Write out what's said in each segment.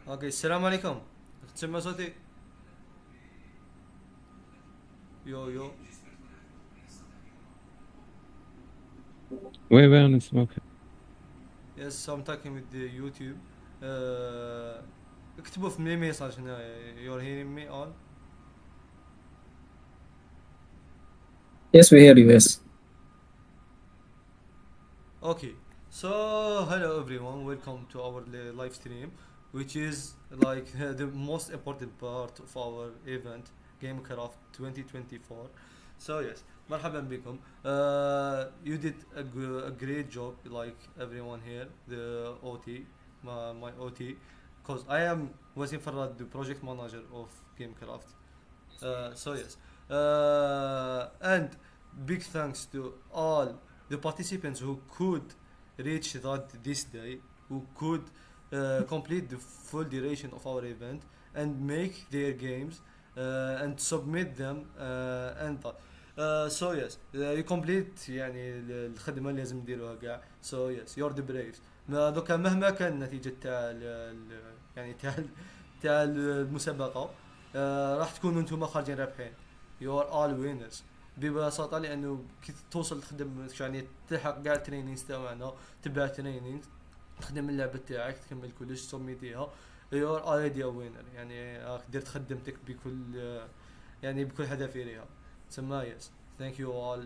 اوكي، السلام عليكم. تسمع صوتي؟ يو يو. Ouais, ouais, on est sur- يس I'm talking with the YouTube. uh, اكتبوا في ميساج هنا. You're hearing me all. Yes, we hear you. Yes. Okay, so hello everyone, welcome to our live stream, which is like the most important part of our event, Gamecraft 2024. So yes, مرحبا بكم. You did a great job, like everyone here, the OT, my OT, because I am Wasim Farad, the project manager of Gamecraft. So yes, and big thanks to all the participants who could reach that this day, who could complete the full duration of our event and make their games and submit them and that. So yes, you complete يعني الخدمة اللي لازم نديروها كاع. So yes, you're the braves. دوكا مهما كان النتيجة تاع يعني تاع المسابقة، راح تكونوا انتم خارجين رابحين. You are all winners ببساطة، لأنه كي توصل تخدم يعني تلحق كاع الترينينغز تاعنا، تبع الترينينغز، تخدم اللعبة تاعك، تكمل كلش، تسميتيها. You are already a winner، يعني راك درت خدمتك بكل يعني بكل حذافيرها. تسمى yes. Thank you all.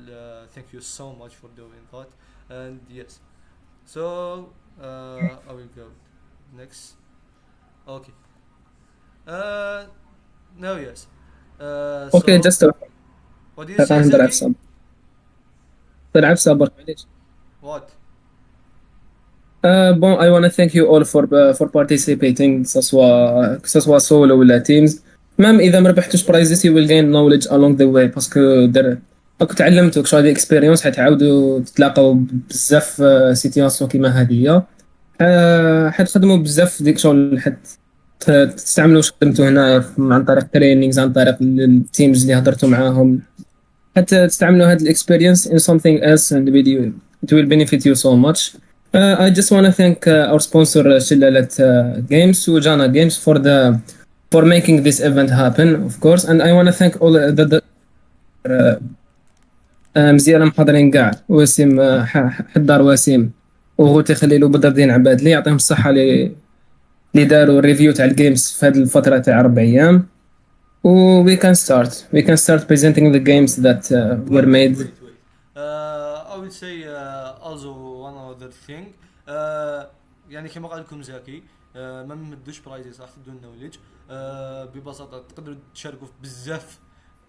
Thank you so much for doing that. And yes. So I will go next. Okay. Uh, no, yes. Okay, So, just what do you say, نلعب Zaki? سب نلعب سب معليش. What? Bon, I want to thank you all for participating, que ce soit solo ولا teams. même إذا ما ربحتوش prizes you will gain knowledge along the way باسكو راكو تعلمتوا كش هذه experience حتعاودوا تتلاقاو بزاف سيتياسيون كيما هذه. حتخدموا بزاف ديك شغل تستعملوا واش خدمتوا هنا عن طريق ترينينغز، عن طريق التيمز اللي هضرتوا معاهم، حتى تستعملوا هذا الاكسبيرينس in something else and it will benefit you so much. I just want to thank our sponsor شلالة games وجانا games for making this event happen of course, and I want to thank all the مزيان محاضرين كاع، وسيم حدار وسيم وغوتي خليل وبدر الدين عباد لي يعطيهم الصحة اللي داروا الريفيو تاع الجيمز في هذه الفترة تاع 4 أيام. We can start presenting the games that were Wait, wait, made. wait, wait. I will say also one other thing. يعني كما قال لكم زاكي، ما نمدوش برايزز، راح تدوا النولج. ببساطة تقدروا تشاركوا في بزاف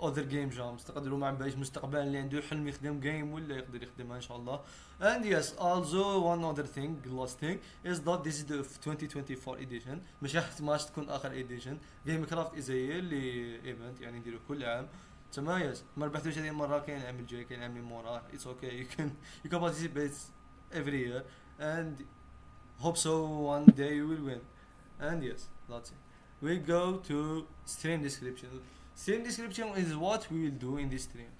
other game jams، تقدروا مع باش مستقبلا اللي عنده حلم يخدم جيم ولا يقدر يخدمها ان شاء الله. And yes, also one other thing, last thing is that this is the 2024 edition، مش راح تكون اخر edition. Gamecraft is a yearly event، يعني نديرو كل عام. تما يس ما ربحتوش هذه المره، كاين العام الجاي، كاين العام اللي موراه. It's okay, you can participate every year and hope so one day you will win. And yes, that's it. We go to stream description. Stream description is what we will do in this stream.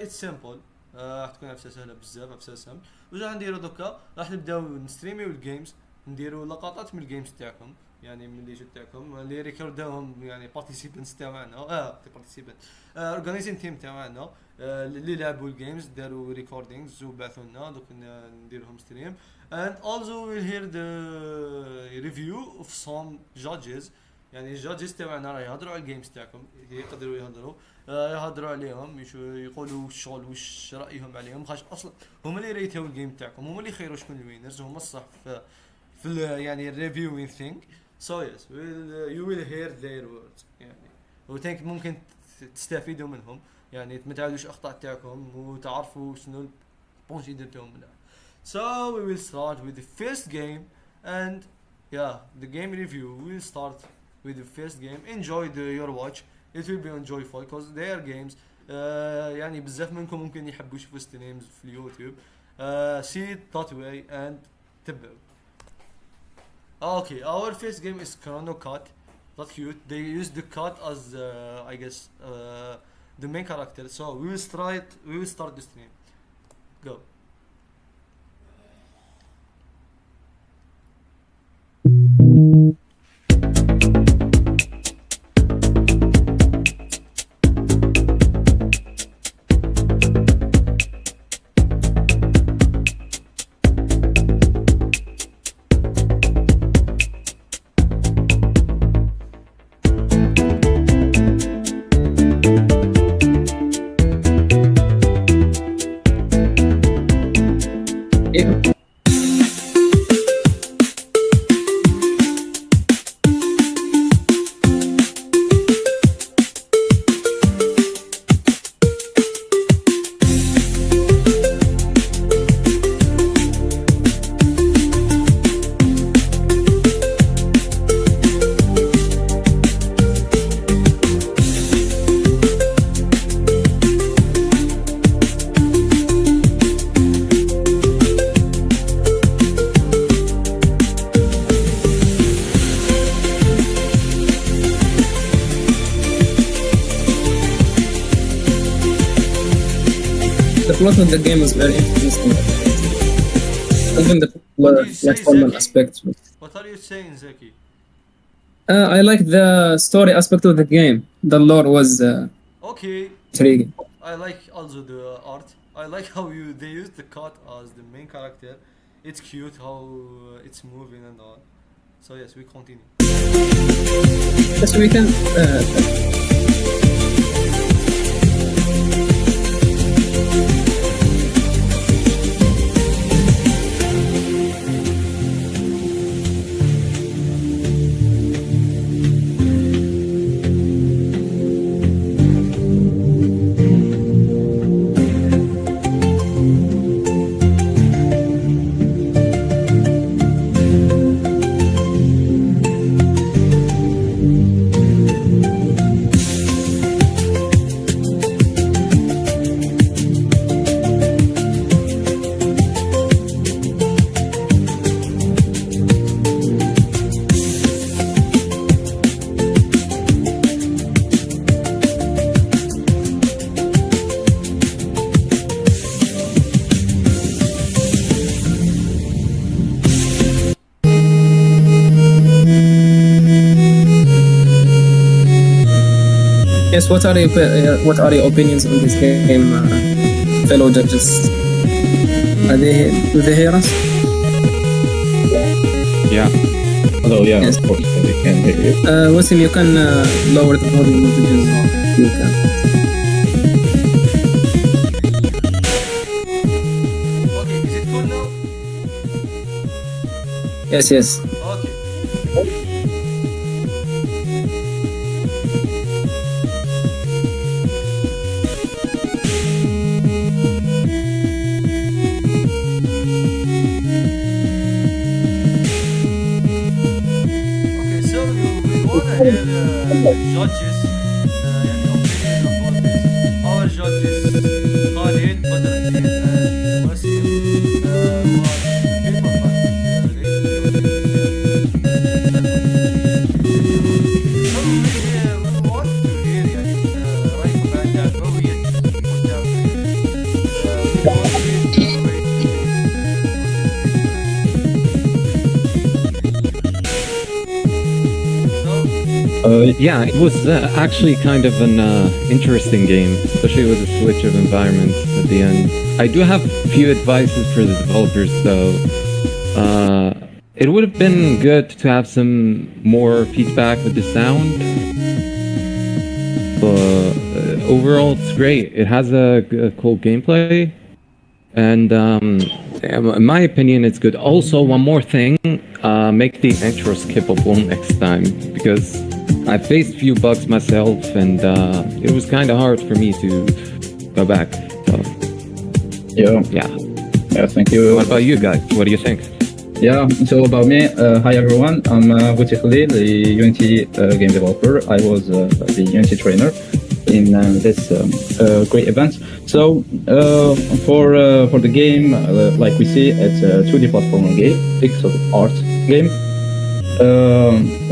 It's simple. راح تكون عفسه سهله بزاف، عفسه سهل. واش راح نديرو دوكا؟ راح نبداو نستريميو الجيمز، نديرو لقطات من الجيمز تاعكم، يعني من اللي جات تاعكم اللي ريكورداهم، يعني بارتيسيبنتس تاعنا، بارتيسيبنت اورجانيزين تيم تاعنا، اللي لعبوا الجيمز داروا ريكوردينغز وبعثوا لنا، دوك نديرهم ستريم. And also we'll hear the review of some judges. يعني الجادجز تاعنا راه يهضروا على الجيمز تاعكم، يقدروا يهضروا، يهضروا عليهم، يقولوا الشغل واش رايهم عليهم، خاطر اصلا هما اللي ريتاو الجيم تاعكم، هما اللي يخيروا شكون الوينرز، هما الصح في يعني الريفيوين ثينك. سو يس يو ويل هير their words يعني، وثانك ممكن تستفيدوا منهم، يعني ما تعاودوش اخطاء تاعكم وتعرفوا شنو البونش اللي درتوهم منها. So we will start with the first game, and yeah, the game review will start with the first game. Enjoy your watch. It will be enjoyable because they are games. يعني بزاف منكم ممكن يحبوا يشوفوا ستريمز في اليوتيوب. See it that way and تبعوا. Okay, our first game is Chrono Cut. That's cute. They use the cut as I guess the main character. So we will start. We will start the stream. Go. plot of the game is very interesting. Even the What do you say, platform Zaki? aspect. What are you saying, Zaki? I like the story aspect of the game. The lore was Okay, intriguing. I like also the art. I like how they use the cat as the main character. It's cute how it's moving and all. So yes, we continue. Yes, we can. Yes, what are your opinions on this game, fellow judges? Do they hear us? Yeah. Hello, yeah, Yes. of course, we can hear you. Wasim, you can lower the volume of the video. You can. Okay, is it cool now? Yes. Okay. Okay, so we wanna hear judges يعني opinion about this. Our judges Khalid, Badruddin, and Wasim who are people from So we want to hear يعني رأيكم عن اللعبة وهي قدام we want to hear Yeah, it was actually kind of an interesting game, especially with the switch of environments at the end. I do have a few advices for the developers, though. It would have been good to have some more feedback with the sound. But overall, it's great. It has a cool gameplay. And in my opinion, it's good. Also, one more thing, make the intro skippable next time, because I faced a few bugs myself, and it was kind of hard for me to go back. So, Yeah, thank you. what about you guys? What do you think? Yeah, so about me, hi everyone, I'm Guti Khalil, the Unity game developer. I was the Unity trainer in this great event. So for the game, like we see, it's a 2D platformer game, pixel art game.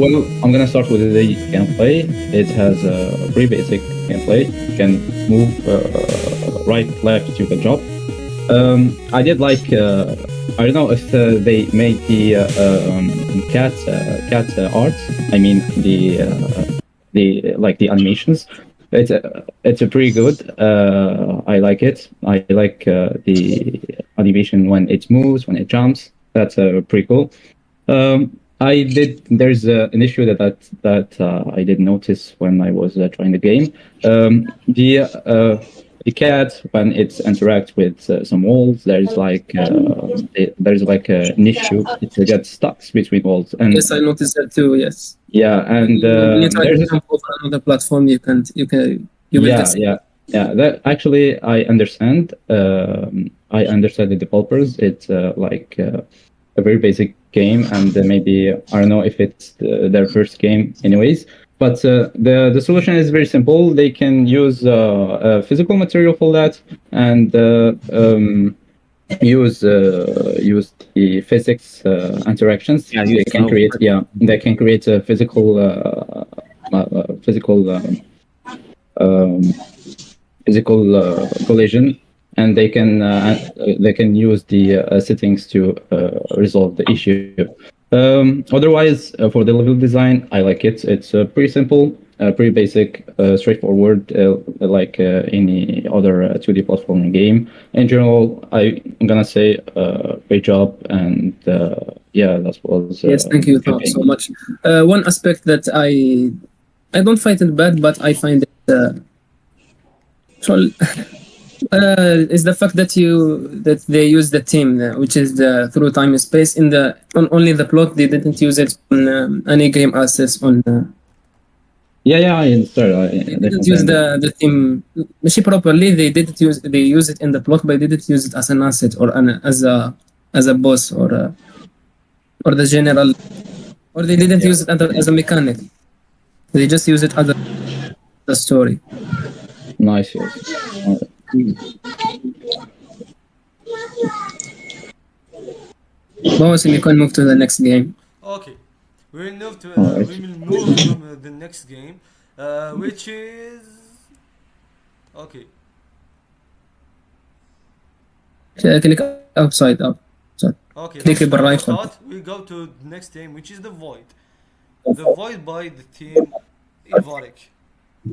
Well, I'm gonna start with the gameplay. It has a pretty basic gameplay. You can move right, left, you can jump. I did like I don't know if they made the cat art. I mean the like the animations. It's a pretty good. I like it. I like the animation when it moves, when it jumps. That's pretty cool. There's an issue that I did notice when I was trying the game. The cat, when it interacts with some walls, there's like an issue. It gets stuck between walls, and Yes, I noticed that too. Yes. yeah, and When you try to there's jump over another platform, you will get. yeah. That actually I understand. I understand the developers. It's a very basic game, and maybe I don't know if it's their first game, anyways. But the solution is very simple. They can use physical material for that, and use the physics interactions. Yeah, they use can sound. create. Yeah, they can create a physical collision, and they can use the settings to resolve the issue. Otherwise, for the level design, I like it. It's pretty simple, pretty basic, straightforward, like any other 2D platforming game. In general, I'm gonna say great job, and yeah, that was. Yes, thank you so much. One aspect that I don't find it bad, but I find it is the fact that they use the theme, which is the through time and space on only the plot. They didn't use it on any game assets on. Yeah, I understand. They didn't use the theme machine properly. They use it in the plot, but they didn't use it as an asset or as a boss or the general, or they didn't use it as a mechanic. They just use it as the story. Nice, yes. Boss, you can move to the next game. Okay, we will move to the next game, which is okay. Click upside up. Okay, click that's right. We go to the next game, which is the Void. The Void by the team Ivoric.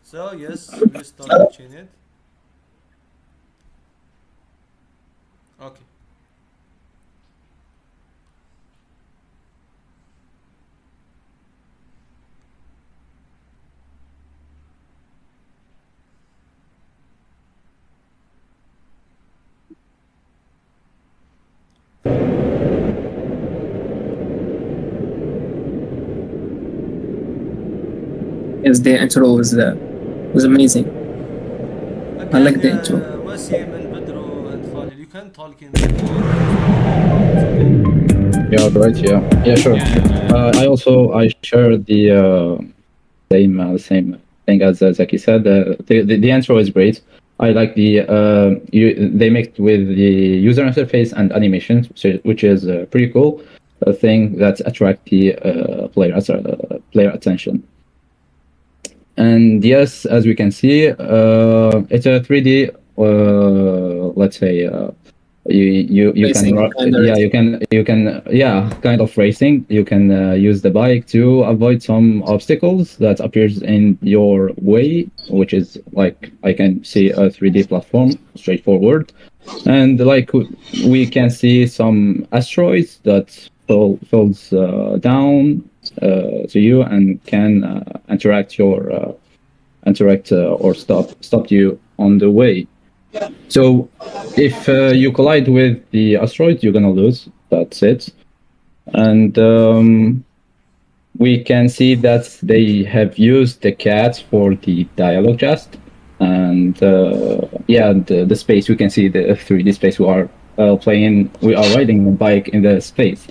So yes, we start watching it. Okay. Yes, the intro was amazing. Again, I like the intro. Wasim and Badru and Khalid, you can talk in. Yeah, right. Yeah, sure. I share the same thing as Zaki said. The intro is great. I like they mixed with the user interface and animations, which is pretty cool. A thing that attract the player attention. And yes, as we can see, it's a 3D. Let's say you racing, can kind of racing. You can use the bike to avoid some obstacles that appears in your way, which is like I can see a 3D platform, straightforward, and like we can see some asteroids that falls down to you and can interact or stop you on the way. So if you collide with the asteroid, you're gonna lose. That's it. And we can see that they have used the cat for the dialogue just. And the space, we can see the 3D space. We are riding a bike in the space.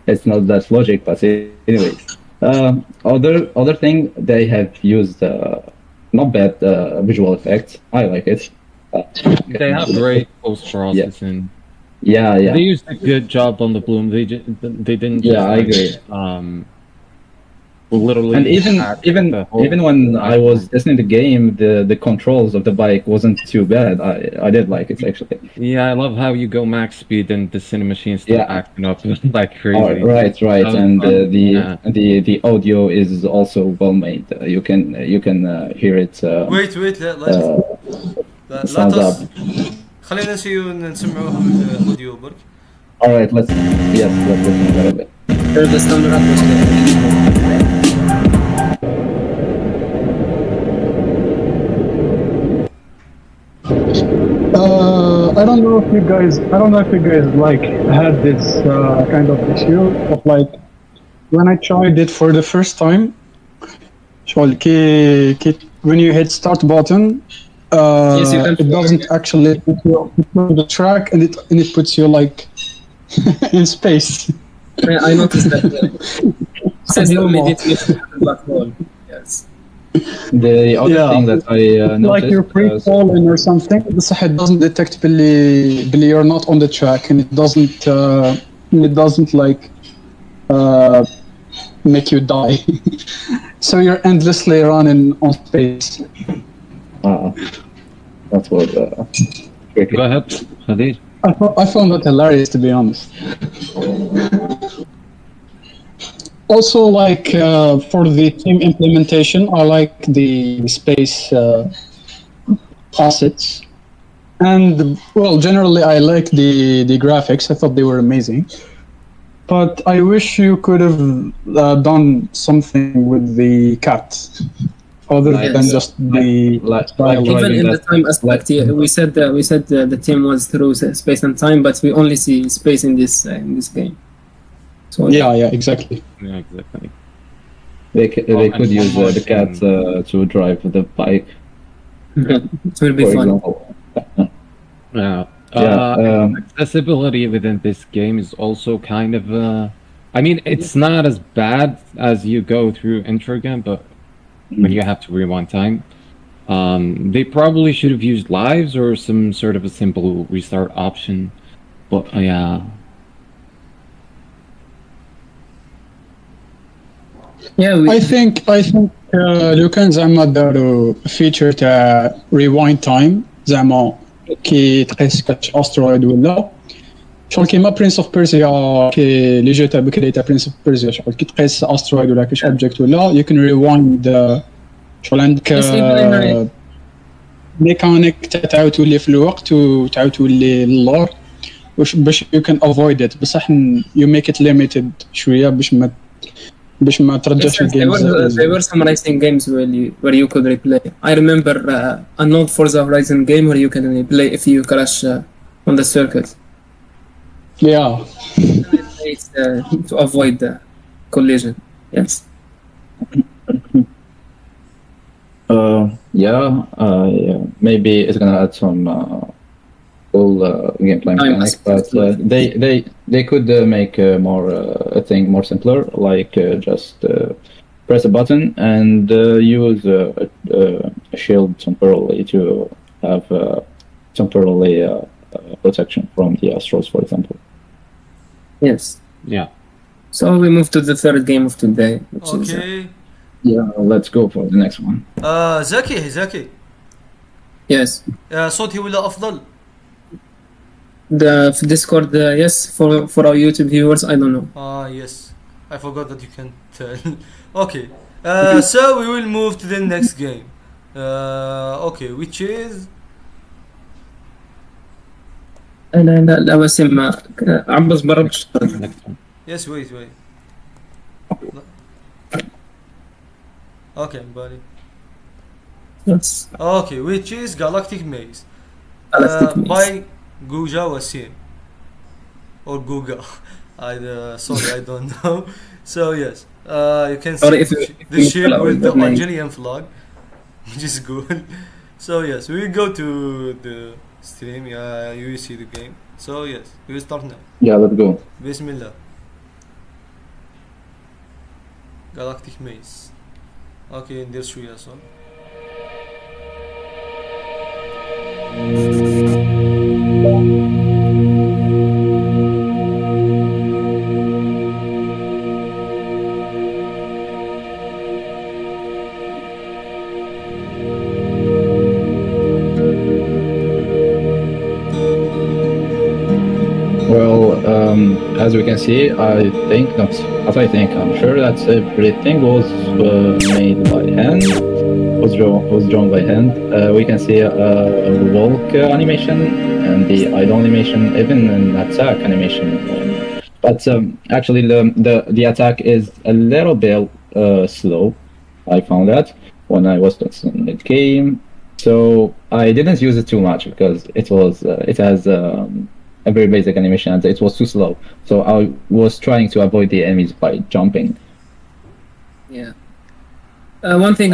It's not that logic, but anyways. Other thing, they have used not bad visual effects. I like it. They have great post processing. Yeah. They used a good job on the bloom. They didn't. Yeah, I agree. Literally. And even when I was testing the game, the controls of the bike wasn't too bad. I did like it actually. Yeah, I love how you go max speed and the cinemachine start acting up like crazy. Oh, right. And the audio is also well made. You can hear it. Wait, sounds up. خلينا نسمعوه بالاوديو برك. Alright, let's listen to it. Here's the sound I don't know if you guys like had this kind of issue of like when I tried it for the first time. When you hit start button, yes, it doesn't actually put you on the track, and it puts you like in space. I noticed that. Says you immediately black hole. Yes. The other thing that I noticed, like you're pre-falling or something, it doesn't detect Billy you're not on the track, and it doesn't like make you die. So you're endlessly running on space. that was Go ahead, Khalid. I found that hilarious, to be honest. Also, like for the team implementation, I like the space assets, and well, generally, I like the graphics. I thought they were amazing. But I wish you could have done something with the cat, other Like, than just the like style. Even driving in the that- time aspect, yeah, we said the team was through space and time, but we only see space in this game. So Yeah, exactly. Yeah, exactly. They and could one use more the cat thing. to drive the bike, it will be for fun. example. Yeah. Yeah, Accessibility within this game is also kind of. I mean, it's not as bad as you go through intro again, but when you have to rewind time, they probably should have used lives or some sort of a simple restart option. But yeah. Yeah, I think لو كان زعما داروا فيتشر تاع ريوايند تايم زعما كي تقيس كاش استرويد ولا شغل كيما برنس اوف بيرسيا كي لي جو تاع بكري تاع برنس اوف بيرسيا شغل كي تقيس استرويد ولا كاش اوبجيكت ولا يو كان ريوايند شغل عندك ميكانيك تعاود تولي في الوقت وتعاود تولي للور باش يو كان افويد ات بصح يو ميك ات ليميتد شويه باش ما ترجعش الجيم there were some racing games where you could replay. I remember an old Forza Horizon game where you can replay if you crash on the circuit. Yeah. It's, to avoid the collision. Yes. Yeah, maybe it's gonna add some cool gameplay mechanics, but they could make more a thing more simpler, like just press a button and use a shield temporarily to have temporarily protection from the Astros, for example. Yes. Yeah. So we move to the third game of today, which is اوكي Yeah, let's go for the next one. زكي yes. صوتي ولا افضل؟ The Discord, yes, for our YouTube viewers, I don't know. Yes. I forgot that you can tell. Okay. So we will move to the next game. Okay, which is لا وسم عبس برا Next one. yes. Wait. Okay, buddy. Yes. Okay, which is Galactic Maze. Galactic Maze. By Guja Wasim or Guga. Sorry, I don't know. So yes, you can Sorry see if you- the ship with the that name. Algerian flag, which is good. So yes, we will go to the stream. Yeah, you will see the game. So yes, we will start now. Yeah, let's go. Bismillah. Galactic Maze. Okay, ندير شوية صوت. Well, as we can see, I'm sure that everything was made by hand, was drawn by hand. We can see a walk animation and the idle animation, even an attack animation. But actually, the attack is a little bit slow. I found that when I was in the game, so I didn't use it too much because it has a very basic animation and it was too slow. So I was trying to avoid the enemies by jumping. Yeah. One thing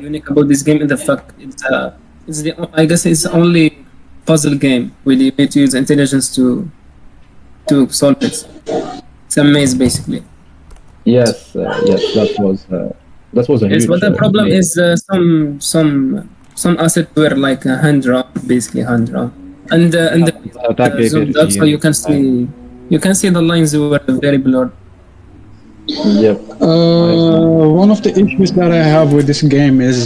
unique about this game is the fact I guess it's only puzzle game where you need to use intelligence to solve it. It's a maze basically. Yes, that was a Yes, huge. but the problem maze. is some assets were like a hand drawn, basically hand drawn, and That gave zoomed it out, so you can see the lines were very blurred. Yep. One of the issues that I have with this game is,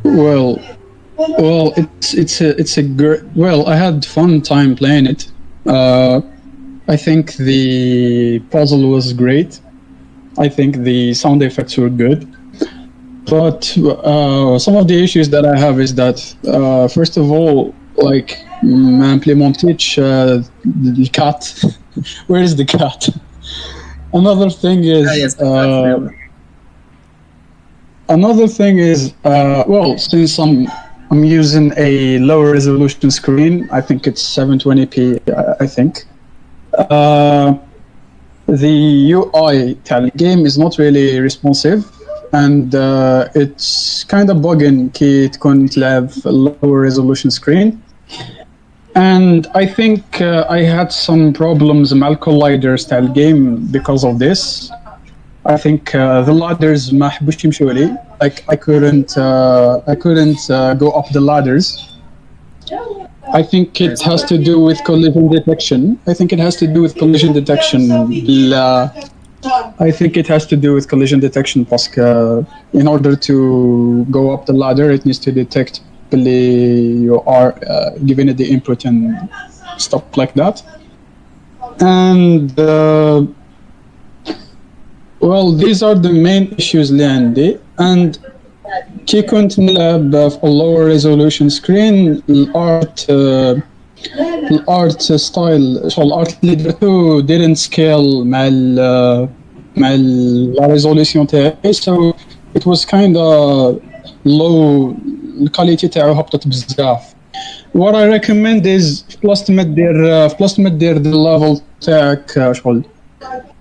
well, Well, it's a great. Well, I had fun time playing it. I think the puzzle was great. I think the sound effects were good. But some of the issues that I have is that first of all, like ما implemenتش the cat. Where is the cat? Another thing is. Another thing is, well, since I'm using a lower resolution screen, I think it's 720p. I think the UI تاع game is not really responsive, and it's kind of bugging كي تكون تلعب lower resolution screen. And I think I had some problems مع colliders تاع game because of this. I think the ladders ما حبوش يمشوا لي. Like I couldn't go up the ladders. I think it has to do with collision detection. I think it has to do with collision detection. I think it has to do with collision detection parce que in order to go up the ladder, it needs to detect you are giving it the input and stuff like that. And well, these are the main issues اللي عندي. And كي كنت نلعب في lower resolution screen الارت ستايل شغل الارت اللي درتو didn't scale مع la resolution تاعي, so it was kind of low, الكاليتي تاعو هبطت بزاف. What I recommend is بلاص ما دير الليفل تاعك شغل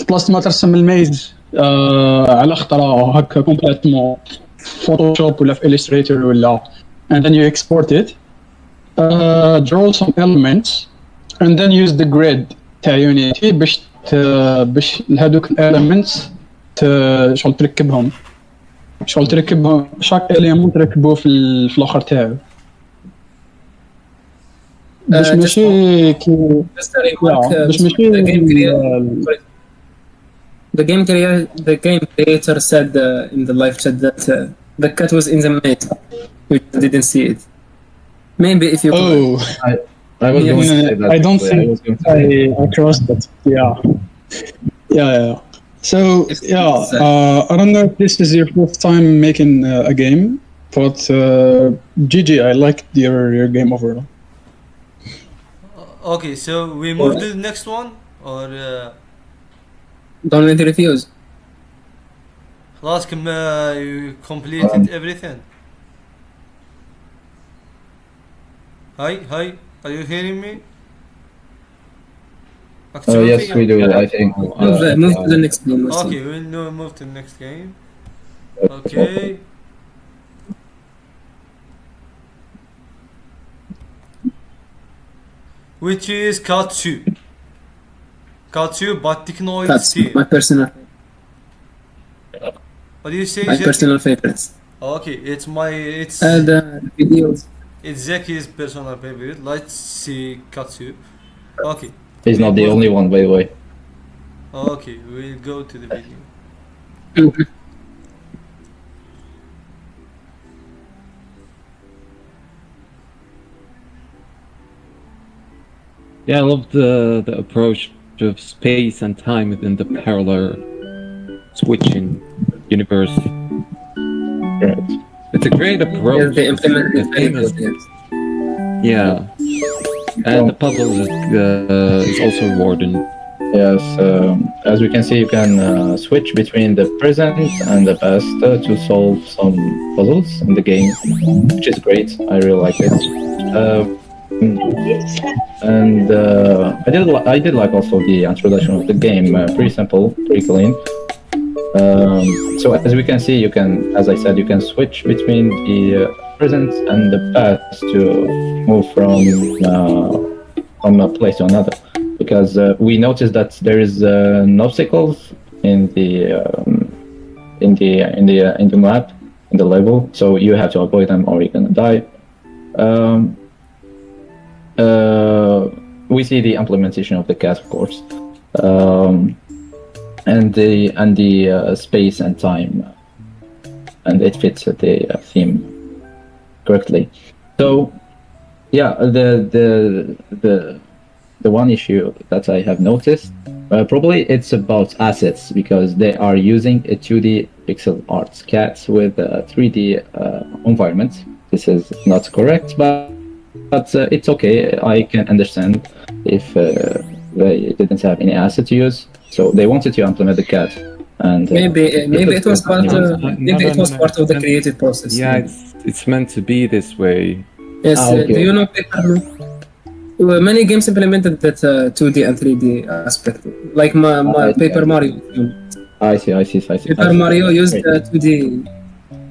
بلاص ما ترسم الميز على خطرة هكا كومبليتمون فوتوشوب ولا في illustrator ولا, and then you export it, draw some elements and then use the grid تاع Unity باش هذوك elements شغل تركبهم شاك element تركبوه في الاخر تاعو باش ماشي كي باش ماشي. The game creator said in the live chat that the cat was in the maze. We didn't see it. Maybe if you. Oh, I was going to say that. I don't think I trust that. Yeah. So I don't know if this is your first time making a game, but GG, I liked your game overall. Okay, so we move to the next one or. Don't let it refuse. خلاص you completed everything. Hi, are you hearing me? Yes, we do. I think. Move to the next game. Okay, we'll move to the next game. Okay. Which is Katsu, but Technoid That's Steel. my personal. What do you say? My Zeki? personal favorites. Okay, it's The videos. it's Zeki's personal favorite. Let's see Katsu. Okay. He's not the only one, by the way. Okay, we'll go to the video. Yeah, I love the approach of space and time within the parallel switching universe. Right. It's a great approach. They implemented The thing is, yeah, and the puzzle is also rewarding. Yes, as we can see, you can switch between the present and the past to solve some puzzles in the game, which is great. I really like it. And I did like also the introduction of the game. Pretty simple, pretty clean. So as we can see, you can, as I said, you can switch between the present and the past to move from a place to another. Because we noticed that there is obstacles in the map, in the level, so you have to avoid them or you're gonna die. We see the implementation of the cat, of course, and the space and time, and it fits the theme correctly. So yeah, the one issue that I have noticed, probably it's about assets because they are using a 2D pixel art CAT with a 3D environment. This is not correct, but it's okay. I can understand if they didn't have any asset to use, so they wanted to implement the CAT. And maybe it was part maybe it was no. part of the creative process. Yeah, it's meant to be this way. Yes, okay. do you know Paper? Well, many games implemented that 2D and 3D aspect, like I see, Paper I see. Mario. I see. Paper Mario used 2D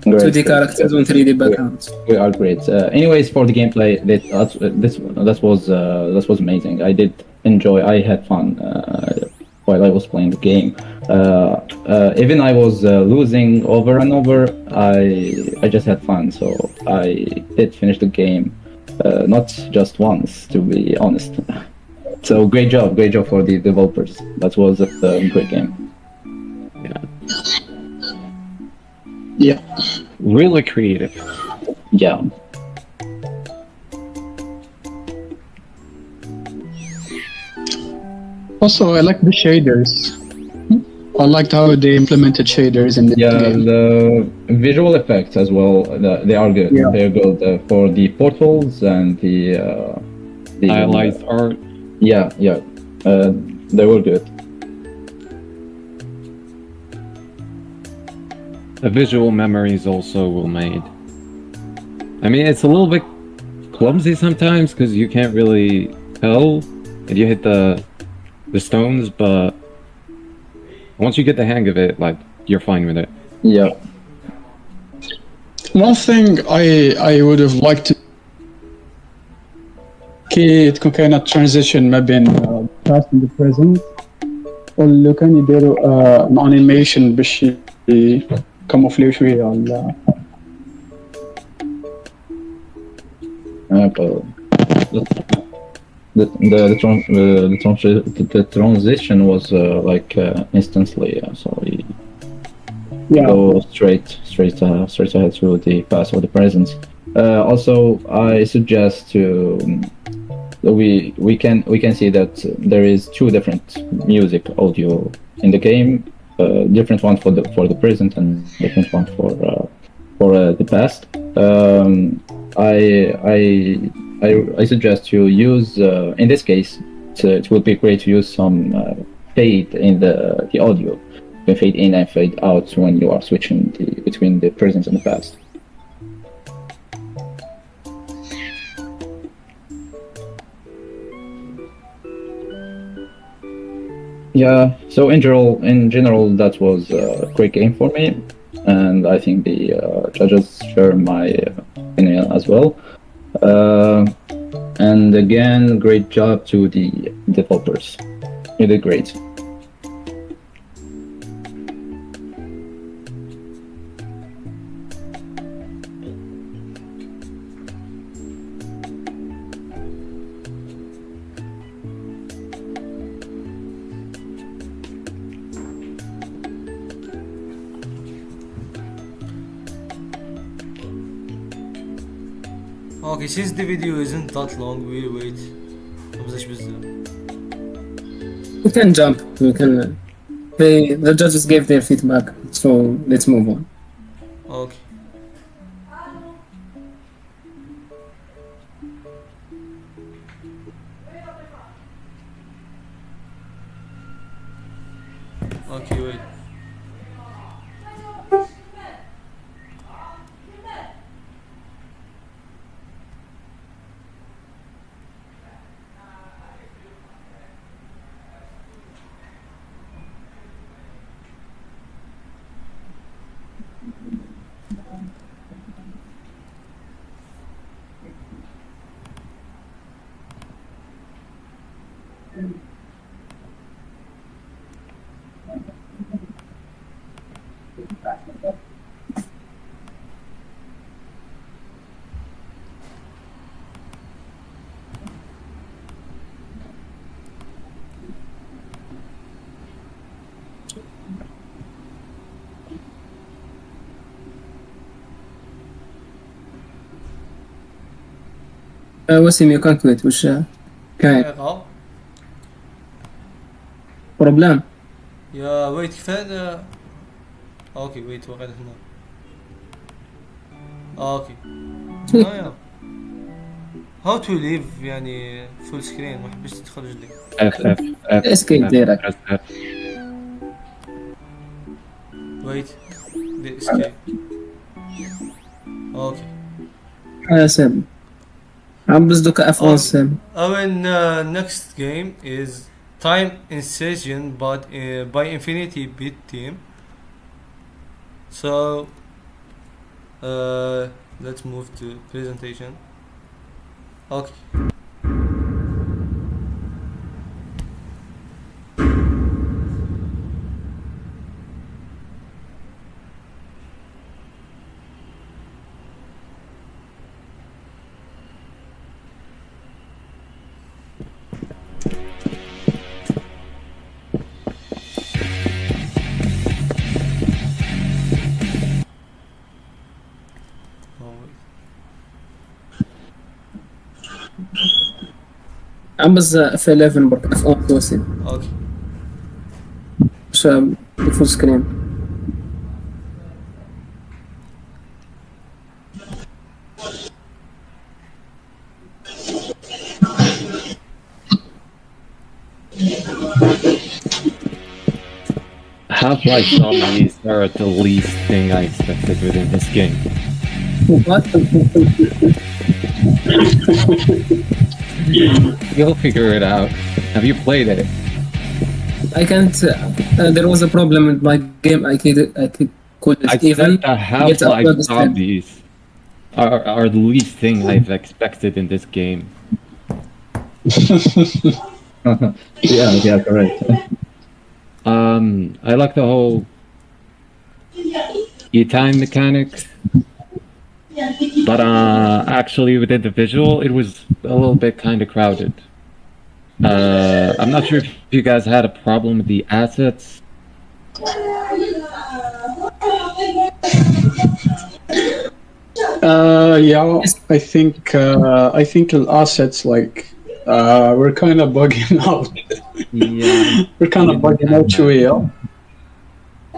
Great. characters on 3D backgrounds. We are great. Anyways, for the gameplay, that was amazing. I did enjoy. I had fun while I was playing the game. Even I was losing over and over. I just had fun. So I did finish the game, not just once, to be honest. So great job for the developers. That was a great game. Yeah. Really creative. Yeah. Also, I like the shaders. I liked how they implemented shaders in the game. The visual effects as well. They are good. Yeah. They're good for the portals and the Stylized art. Yeah. They were good. The visual memories also were made. I mean, it's a little bit clumsy sometimes because you can't really tell if you hit the stones, but once you get the hang of it, like, you're fine with it. Yeah. One thing I would have liked to كي تكون كاينة transition ما بين past and the present ولو كان يديروا an animation باش يكاموفليو شوية ولا The transition was like instantly, so we go straight ahead to the past or the present. Also, I suggest to we can see that there is two different music audio in the game, different one for the present and different one for the past. I suggest to use in this case it would be great to use some fade in the audio. You can fade in and fade out when you are switching between the present and the past. Yeah, so in general that was a great game for me, and I think the judges share my opinion as well. And again, great job to the developers. You did great. Okay, since the video isn't that long, we'll wait. مبزاش بزاف. We can jump. We can. The judges gave their feedback, so let's move on. Okay. Okay, wait. وسيم يو كان كويت واش كاين دقيقة. بروبليم؟ يا ويت كفاية. اوكي ويت وقعت هنا. اوكي يا هاو تو ليف يعني فول سكرين ما حبيتش تخرج لي. F اسكيب ديريكت. press F. ويت دي اسكيب. اوكي سام عم بس دوكا افون سام. our next game is Time Incision but by Infinity Beat Team. So let's move to presentation. Okay. عم بس في 11 برك افون وسيم Okay. واش فول سكرين. Half-Life zombies are the least thing I expected within this game. You'll figure it out. Have you played it? I can't. There was a problem with my game. I couldn't I even said the get up Half-Life to the step. zombies are the least thing I've expected in this game. Yeah, correct. I like the whole e-time mechanic, but actually within the visual, it was a little bit kind of crowded. I'm not sure if you guys had a problem with the assets. Yeah, I think the assets like we're kind of bugging out. Yeah, We're kind of bugging out شوية.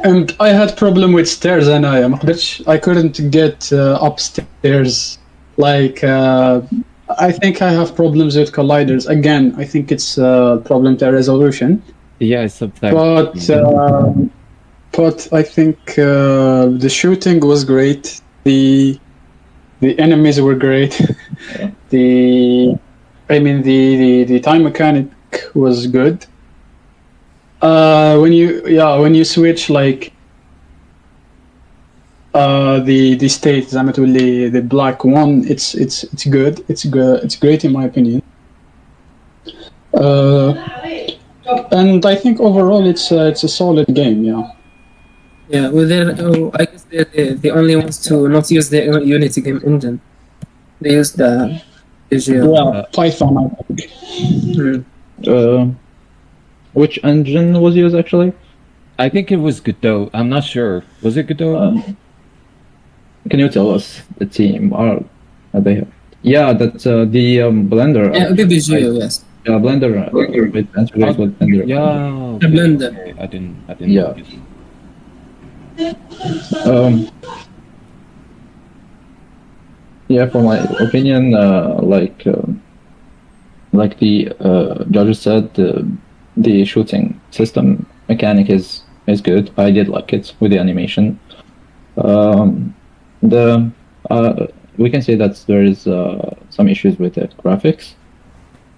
And I had problem with stairs and I couldn't get upstairs. Like I think I have problems with colliders. Again, I think it's a problem to resolution. yeah, sometimes. But I think the shooting was great. The enemies were great. the time mechanic was good. When you switch like the state زعما تولي the black one, it's good. It's great in my opinion. And I think overall it's a solid game. Yeah, well, I guess they're the only ones to not use the Unity game engine. They use the Visual. Python, I think. Which engine was used actually? I think it was Godot. I'm not sure. Was it Godot? Can you tell us the team? Are they? Yeah, that's the Blender. Yeah, BBGO, yes. Yeah, Blender. Integrates with Blender. Yeah. The Blender. Okay. I didn't. Yeah. Notice. Yeah, for my opinion, like the judges said, the shooting system mechanic is good. I did like it with the animation. We can say that there is some issues with the graphics.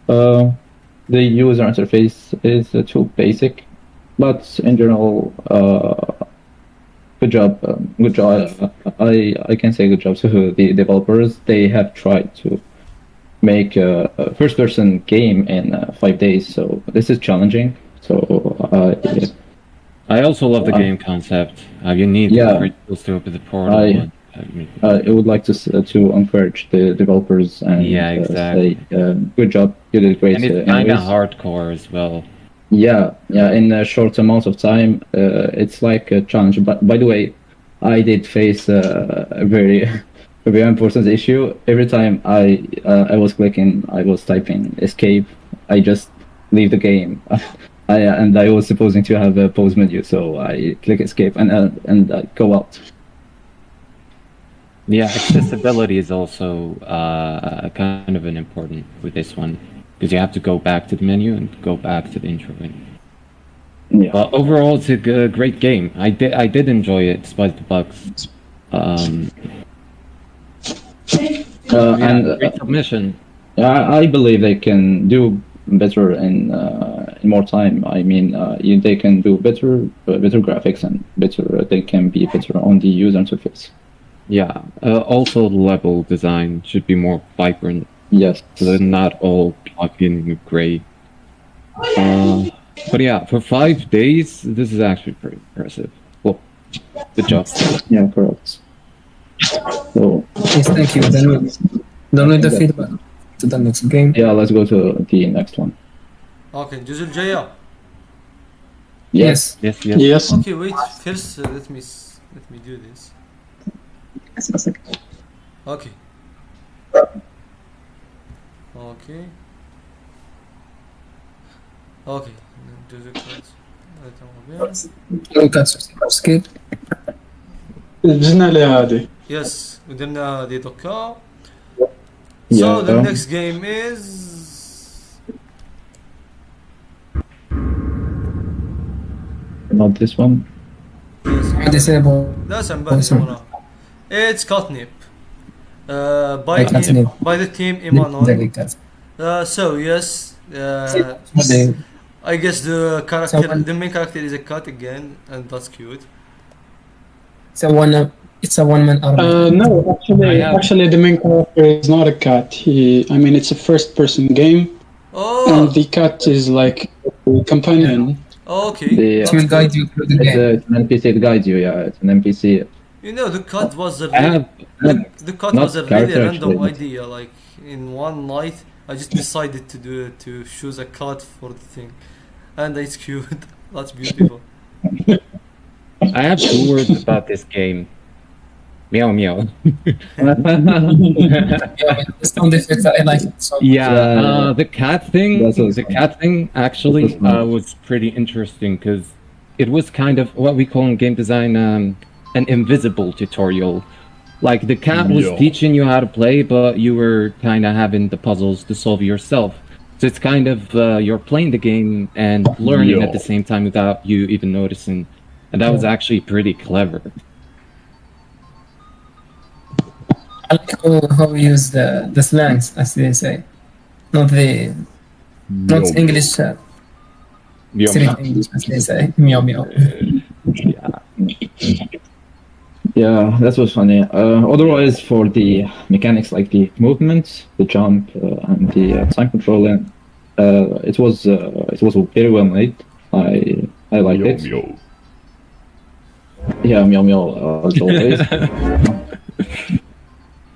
The user interface is too basic, but in general, good job. Good job. I can say good job to the developers. They have tried to make a first-person game in 5 days, so this is challenging. So I also love the game concept. You need Yeah. crystals to open the portal. I would like to encourage the developers and Yeah, exactly. say good job. You did great. And it's kind of anyways. hardcore as well. Yeah. In a short amount of time, it's like a challenge. But by the way, I did face a very a very important issue. Every time I was clicking, I was typing escape, I just leave the game. I was supposing to have a pause menu, so I click escape and I go out. Yeah, accessibility is also kind of an important with this one because you have to go back to the menu and go back to the intro. Yeah. But overall, it's a great game. I did enjoy it despite the bugs. And great submission. I believe they can do better in more time. I mean, they can do better graphics and they can be better on the user interface. Yeah. Also, the level design should be more vibrant. Yes. So they're not all plug-in gray. But yeah, for 5 days, this is actually pretty impressive. Well, good job. Yeah, correct. So Yes, thank you. Then we need the feedback to the next game. yeah, let's go to the next one. اوكي الجزء الجاي. Yes. Yes. Yes. Okay, wait. First, let me do this. Okay. Okay. Do the cards. Look at skip. جبنا لي هذه. Yes, ودرنا هذه دوكا. Yeah. So the next game is Not this one. Disable. that's embarrassing. It's Catnip. By the team Imanon. So yes, I guess the main character is a cat again, and that's cute. It's a one-man army. No, actually, the main character is not a cat. It's a first-person game, and the cat is like a companion. Okay. It will guide you through the game. It's an NPC that guides you. Yeah, it's an NPC. You know, the cat was a I really not character, random actually. idea. Like in one night, I just decided to choose a cat for the thing, and it's cute. That's beautiful. I have 2 words about this game. Meow meow. Yeah, the sound effects I like it. So Yeah, the cat thing. That's also The fun. cat thing actually That's fun. was pretty interesting because it was kind of what we call in game design an invisible tutorial. Like the cat was teaching you how to play, but you were kind of having the puzzles to solve yourself. So it's kind of you're playing the game and learning at the same time without you even noticing, and that was actually pretty clever. I like how we use the slangs, as they say, not English. Meow, Street meow. English, as they say. Meow meow. Yeah, that was funny. Otherwise, for the mechanics like the movement, the jump, and the time controlling, it was very well made. I liked it. Yeah, meow meow as always.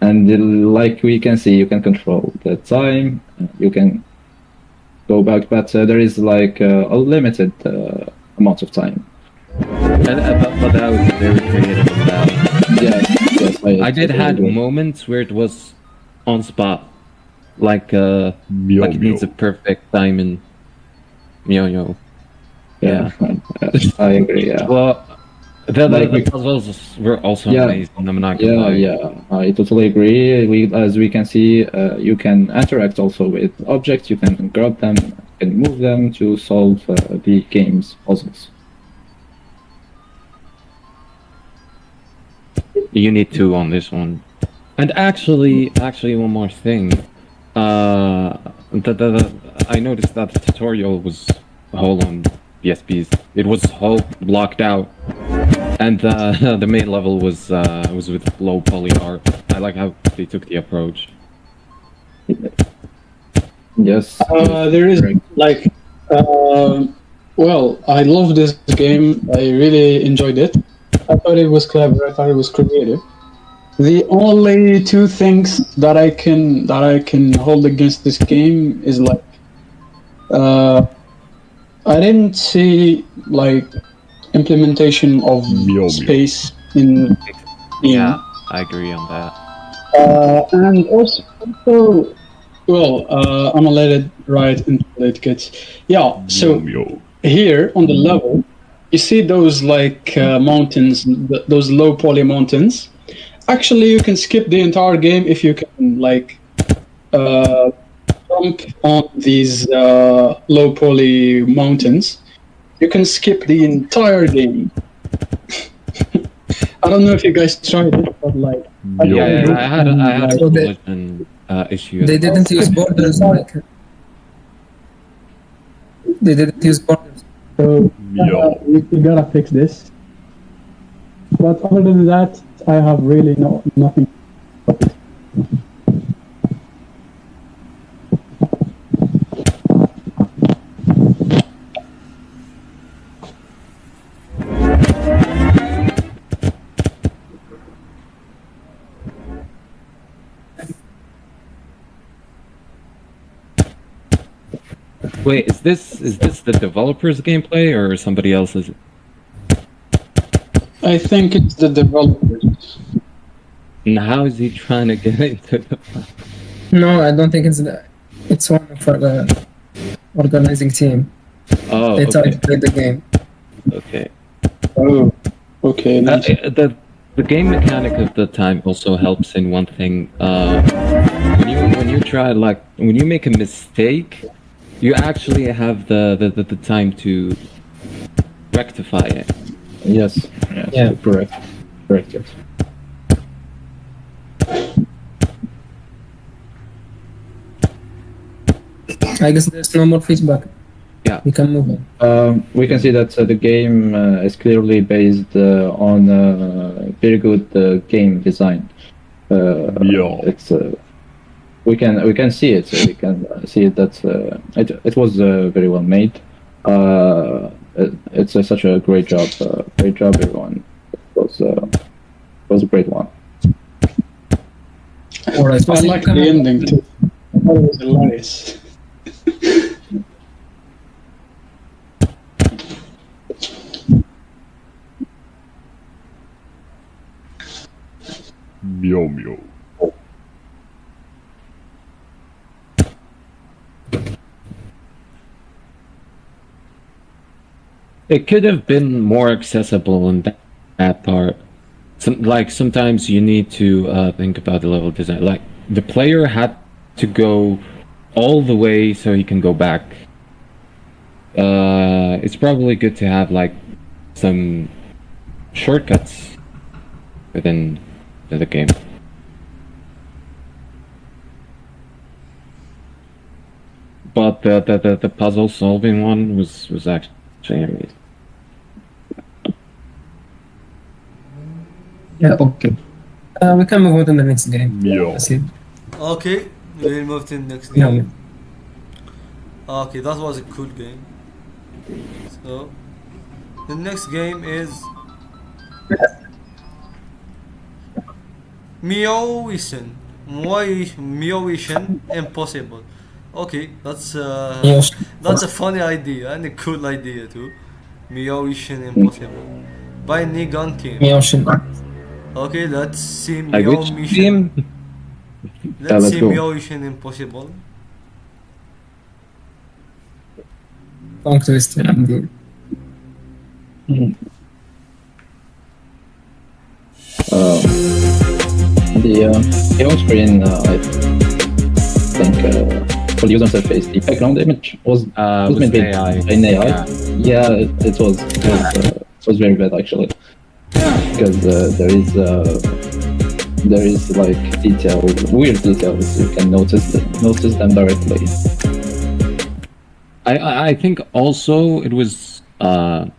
And like we can see, you can control the time. You can go back, but there is like a limited amount of time. But that was very creative about. Yes, I did totally had agree. moments where it was on spot, like like it needs a perfect time and meow. Yeah, I agree. Yeah. Well, the Like- puzzles were also Yeah. amazing. I'm not gonna lie. Yeah, I totally agree. As we can see, you can interact also with objects. You can grab them and move them to solve the game's puzzles. You need 2 on this one. And actually, one more thing. I noticed that the tutorial was whole on PSPs. It was whole blocked out, and the main level was with low poly art. I like how they took the approach. Yes. There is Correct. like, well, I love this game. I really enjoyed it. I thought it was clever. I thought it was creative. The only 2 things that I can hold against this game is like, I didn't see like implementation of space in. Yeah, I agree on that. And also, well, I'm gonna let it right into it, kids. Yeah, so here on the level, you see those like mountains, those low poly mountains. Actually, you can skip the entire game if you can like jump on these low poly mountains. You can skip the entire game. I don't know if you guys tried it, but like Yeah, I had a So they- collision issue. They didn't use borders. Like, they didn't use borders. so we gotta fix this. But other than that, I have really nothing. Wait, is this the developer's gameplay or somebody else's? I think it's the developers. And how is he trying to get into the? No, I don't think it's that. It's one for the organizing team. Oh, They tried to okay. play the game. Okay. Oh, okay. Nice. The game mechanic of the time also helps in one thing. When you try when you make a mistake, you actually have the time to rectify it. Yes. Yeah. Correct. Correct. Yes. I guess there's no more feedback. Yeah. We can move on. We can see that the game is clearly based on very good game design. It's we can see it. We can see it that it was very well made. It's such a great job. Great job, everyone. It was a great one. All right. I like the ending too. I thought it was hilarious. Meow meow. It could have been more accessible in that part. Sometimes you need to think about the level design. Like the player had to go all the way so he can go back. It's probably good to have like some shortcuts within the game. But the puzzle solving one was actually amazing. Yeah. Okay. We can move on to the next game. Meow. That's it. Okay, we'll move to the next Yeah. game. Okay, that was a cool game. So, the next game is Meowishin Impossible. Okay, that's a funny idea and a cool idea too. Meowishin Impossible by Negon team. Meowshin. Okay, let's see Like which Meowishin. team? Let's let's see go. Meowishin Impossible. Tongue twister indeed. The home screen, I think, for the user interface, the background image was Was made AI. in AI. Yeah. Yeah, it was very bad actually, because there is like weird details. You can notice them directly. I think also it was not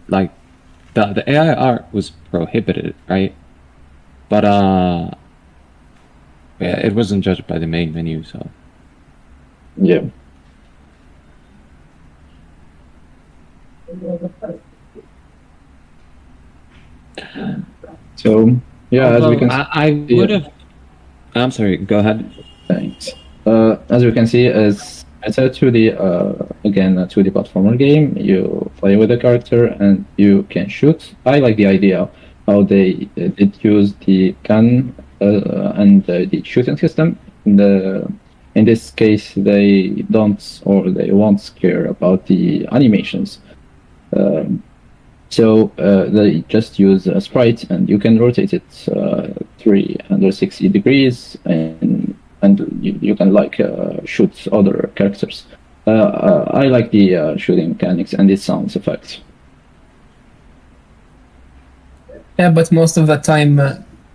like the AI art was prohibited, right? But yeah, it wasn't judged by the main menu, so Yeah. So yeah, as we can see. I would have. I'm sorry. Go ahead. Thanks. As you can see, as It's a 2D, again, a 2D platformer game. You play with a character and you can shoot. I like the idea how they did use the gun and the shooting system. In this case, they don't or they won't care about the animations. So they just use a sprite and you can rotate it 360 degrees and you can like shoot other characters. I like the shooting mechanics and the sound effects. Yeah, but most of the time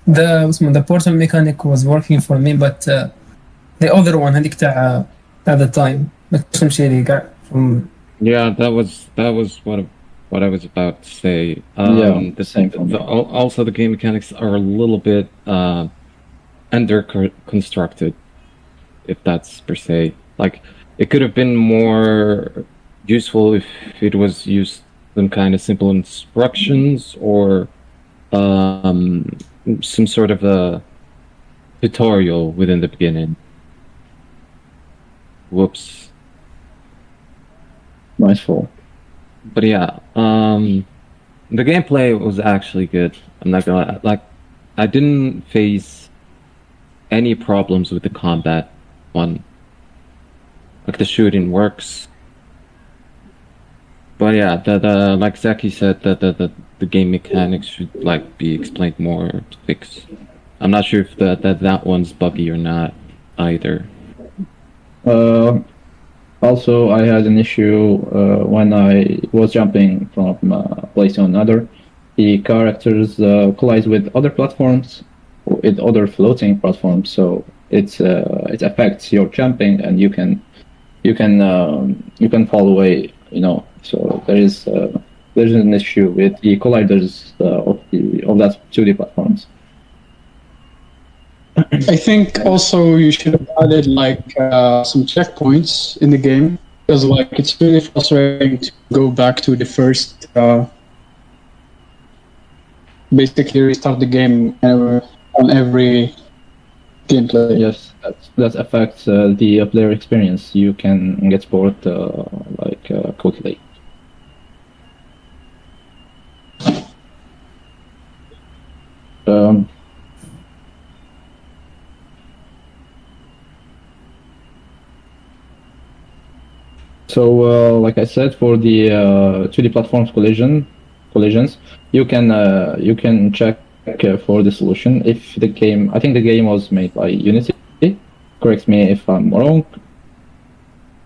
the portal mechanic was working for me, but the other one هذيك تاع the time ما كنتش نمشي ليه كاع from Yeah, that was what I was about to say. Yeah, the same for me. Also, the game mechanics are a little bit under constructed, if that's per se. Like, it could have been more useful if it was used some kind of simple instructions or some sort of a tutorial within the beginning. Whoops. Nice fall. But yeah, the gameplay was actually good. I'm not gonna like. I didn't face any problems with the combat one. Like the shooting works. But yeah, the like Zaki said, the game mechanics should like be explained more to fix. I'm not sure if that one's buggy or not either. Also, I had an issue when I was jumping from place to another. The characters collide with other platforms, with other floating platforms, so it affects your jumping, and you can fall away. So there's an issue with the colliders of that 2D platforms. I think also you should have added like some checkpoints in the game, because like it's really frustrating to go back to the first, basically restart the game on every gameplay. Yes, that affects the player experience. You can get bored quickly. So, like I said, for the 2D platforms collisions, you can check for the solution. If the game, I think the game was made by Unity. Correct me if I'm wrong.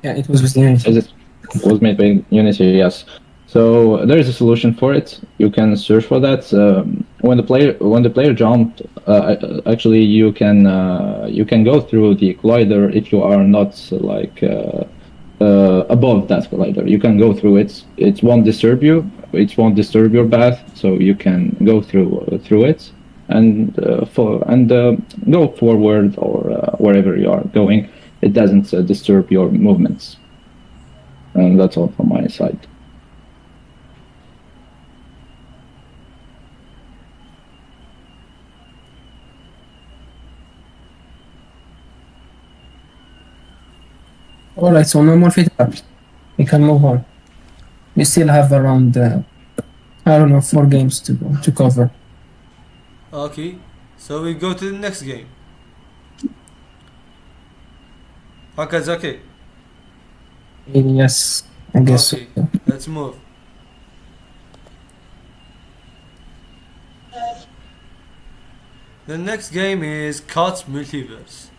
yeah, it was with Unity. It was made by Unity, yes. So there is a solution for it. You can search for that. When the player jumped, actually you can go through the collider if you are not above that collider. You can go through it. It won't disturb you. It won't disturb your path. So you can go through it and go forward or wherever you are going. It doesn't disturb your movements. And that's all from my side. Alright, so no more feedback. We can move on. We still have around, I don't know, 4 games to cover. Okay, so we go to the next game. Okay, Zaki. Yes, I guess Okay, so. let's move. The next game is Cat's Multiverse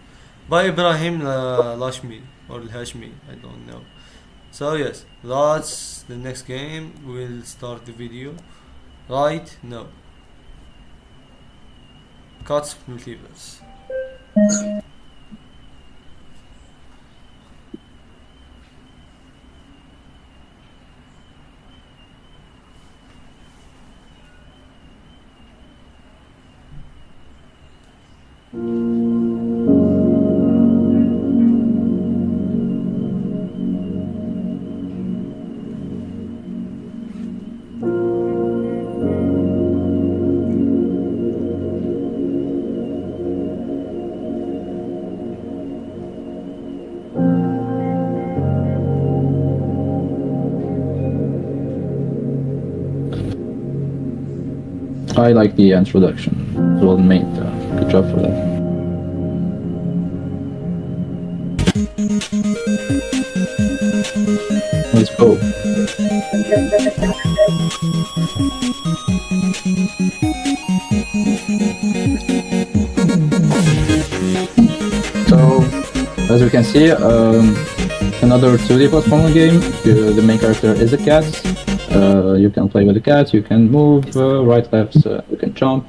by Ibrahim Lashmi or Hashmi, I don't know. So yes, that's the next game. We'll start the video right now. Cat's Multiverse. I like the introduction. It was made. Good job for that. Let's go. So, as we can see, another 2D platformer game. The main character is a cat. You can play with the cat. You can move right, left. You can jump.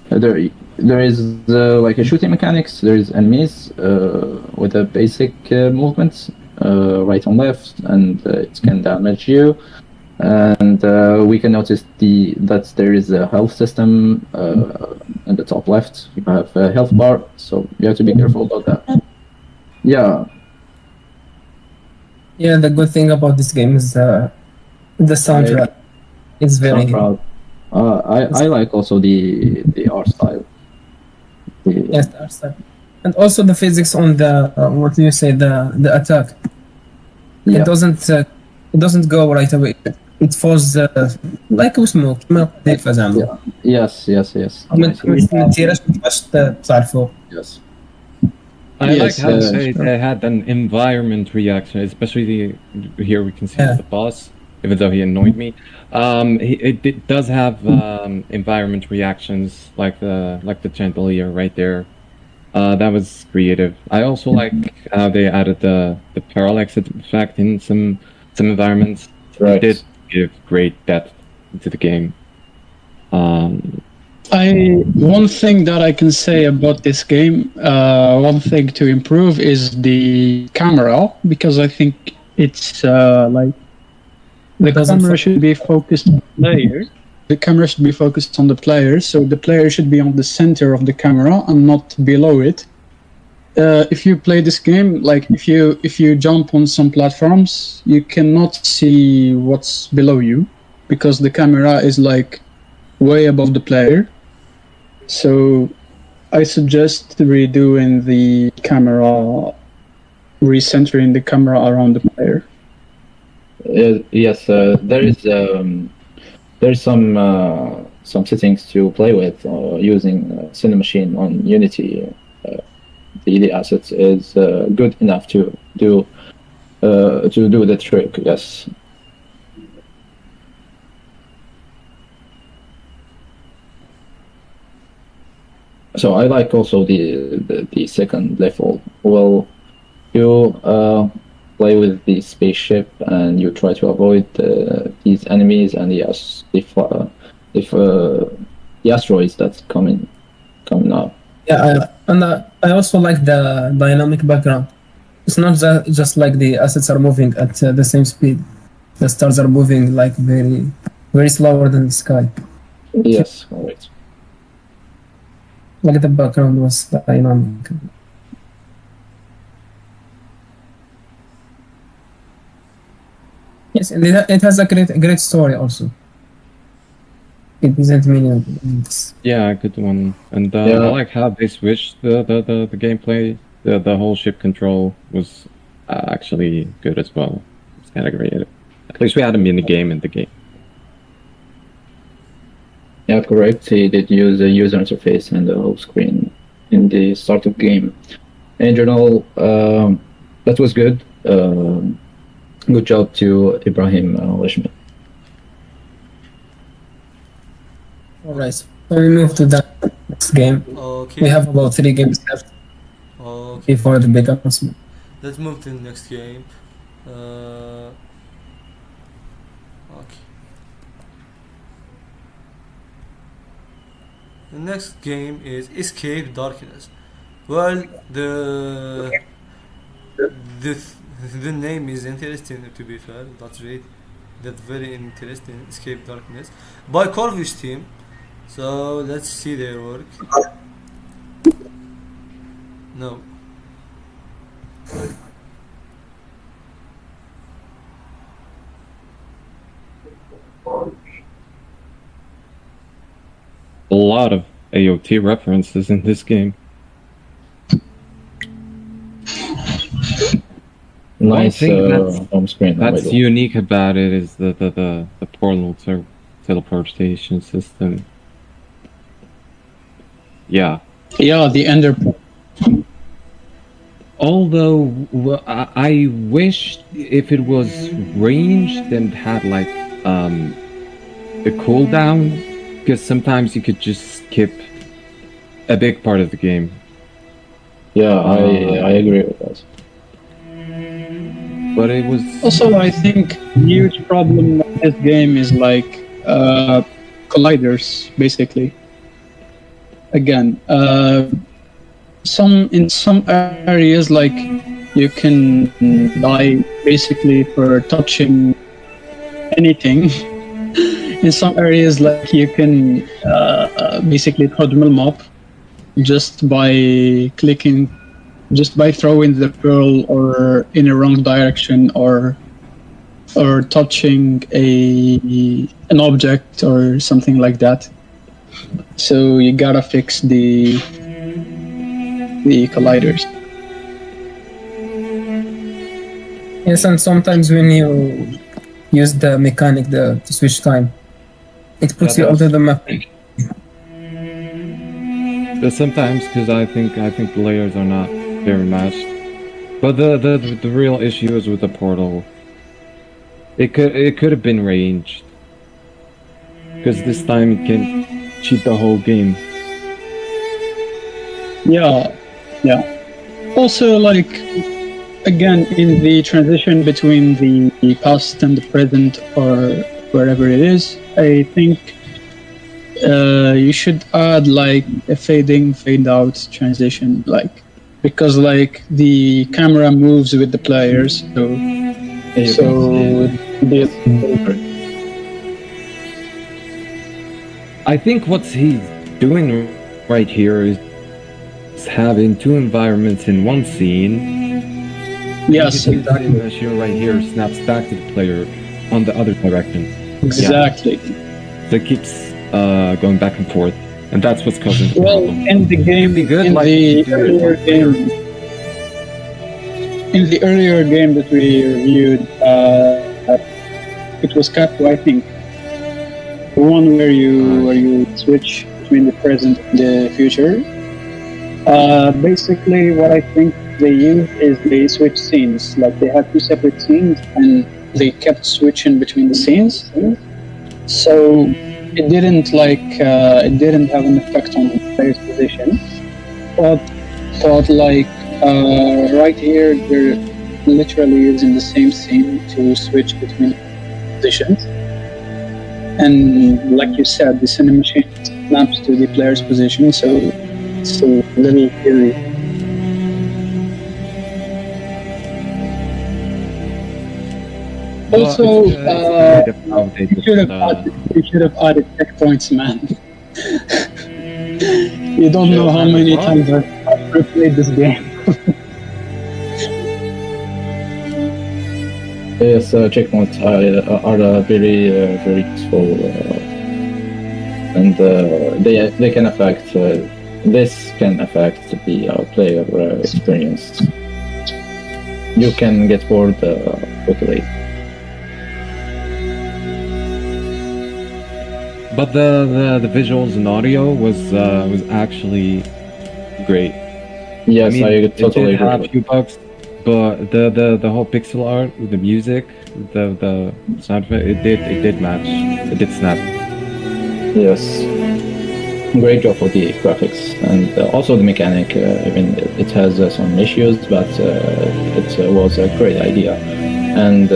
There is like a shooting mechanics. There is enemies with a basic movement, right and left, and it can damage you. And we can notice that there is a health system in the top left. You have a health bar, so you have to be careful about that. Yeah. Yeah, the good thing about this game is the soundtrack. It's very Proud. I like also the art style. yes, the art style. And also the physics on the what do you say, the attack. Yeah. It doesn't go right away. It falls like a smoke. for example. Yes. ما تيراش ما تبقاش تطلع لفوق. Yes. I Yes, like how they sure. had an environment reaction, especially here we can see Yeah. the boss, even though he annoyed me. It does have environment reactions like the chandelier right there. That was creative. I also like how they added the parallax effect in some environments. Right. It did give great depth to the game. One thing that I can say about this game, one thing to improve is the camera, because I think it's like the camera should be focused on the player. The camera should be focused on the player, so the player should be on the center of the camera and not below it. If you play this game, like if you jump on some platforms, you cannot see what's below you because the camera is like way above the player. So I suggest redoing the camera, recentering the camera around the player. Yes, there's some settings to play with using Cinemachine on Unity. The assets is good enough to do the trick. Yes. So I like also the second level. Well, you play with the spaceship and you try to avoid these enemies and if the asteroids that's coming up. Yeah, and I also like the dynamic background. It's not just like the assets are moving at the same speed. The stars are moving like very slower than the sky. Yes, correct. Like the background was dynamic. Yes, and it has a great story also. It isn't many. Yeah, good one. And Yeah. I like how they switched the gameplay. The whole ship control was actually good as well. It's kind of creative. At least we had a mini game in the game. Yeah, correct. He did use the user interface and the whole screen in the start of game. In general, that was good. Good job to Ibrahim Lishman. Alright, so we move to the next game. Okay. We have about 3 games left Okay. before the big announcement. Let's move to the next game. Okay. The next game is Escape Darkness. Well, the name is interesting, to be fair. That's very interesting. Escape Darkness by Corvish team. So let's see their work. No. A lot of AOT references in this game. Nice thing that's- home screen. That's already. unique about it is the portal teleportation system. Yeah. Yeah, the ender pearl. Although I wish if it was ranged and had like a cooldown, because sometimes you could just skip a big part of the game. Yeah, I agree with that. But it was Also, I think huge problem with this game is like colliders, basically. Again, in some areas, like you can die basically for touching anything. In some areas, like you can basically throttle them up just by clicking, just by throwing the pearl or in a wrong direction or touching an object or something like that. So you gotta fix the colliders. Yes, and sometimes when you use the mechanic, the switch time, it puts you out of the map. but sometimes because I think the layers are not very matched. But the real issue is with the portal. It could have been ranged. Because this time it can cheat the whole game. Yeah. Also, like, again, in the transition between the past and the present or wherever it is, I think you should add like a fade in, fade out transition, like, because like the camera moves with the players, so I think what he's doing right here is having two environments in one scene. yes, The exactly. shield right here snaps back to the player on the other direction. Exactly. So it keeps going back and forth, and that's what's causing the Well, problem. in the game, It'd be good, in like, the to do it earlier like game, in the earlier game that we reviewed, it was Capo, I think. The one where you switch between the present and the future. Basically, what I think they use is they switch scenes. Like they had two separate scenes, and they kept switching between the scenes. So it didn't have an effect on the player's position. But like right here, they're literally using the same scene to switch between positions. And like you said, the animation snaps to the player's position, so it's a little eerie. Also, you should have added checkpoints, man. You don't know how many times I've replayed this game. Yes, checkpoints are very very useful, and they can affect. This can affect the player experience. You can get bored quickly. But the visuals and audio was actually great. Yes, I mean, I totally it did have agree. a few bugs, but the whole pixel art, the music, the sound effect, it did match. It did snap. Yes, great job for the graphics and also the mechanic. I mean, it has some issues, but it was a great idea, and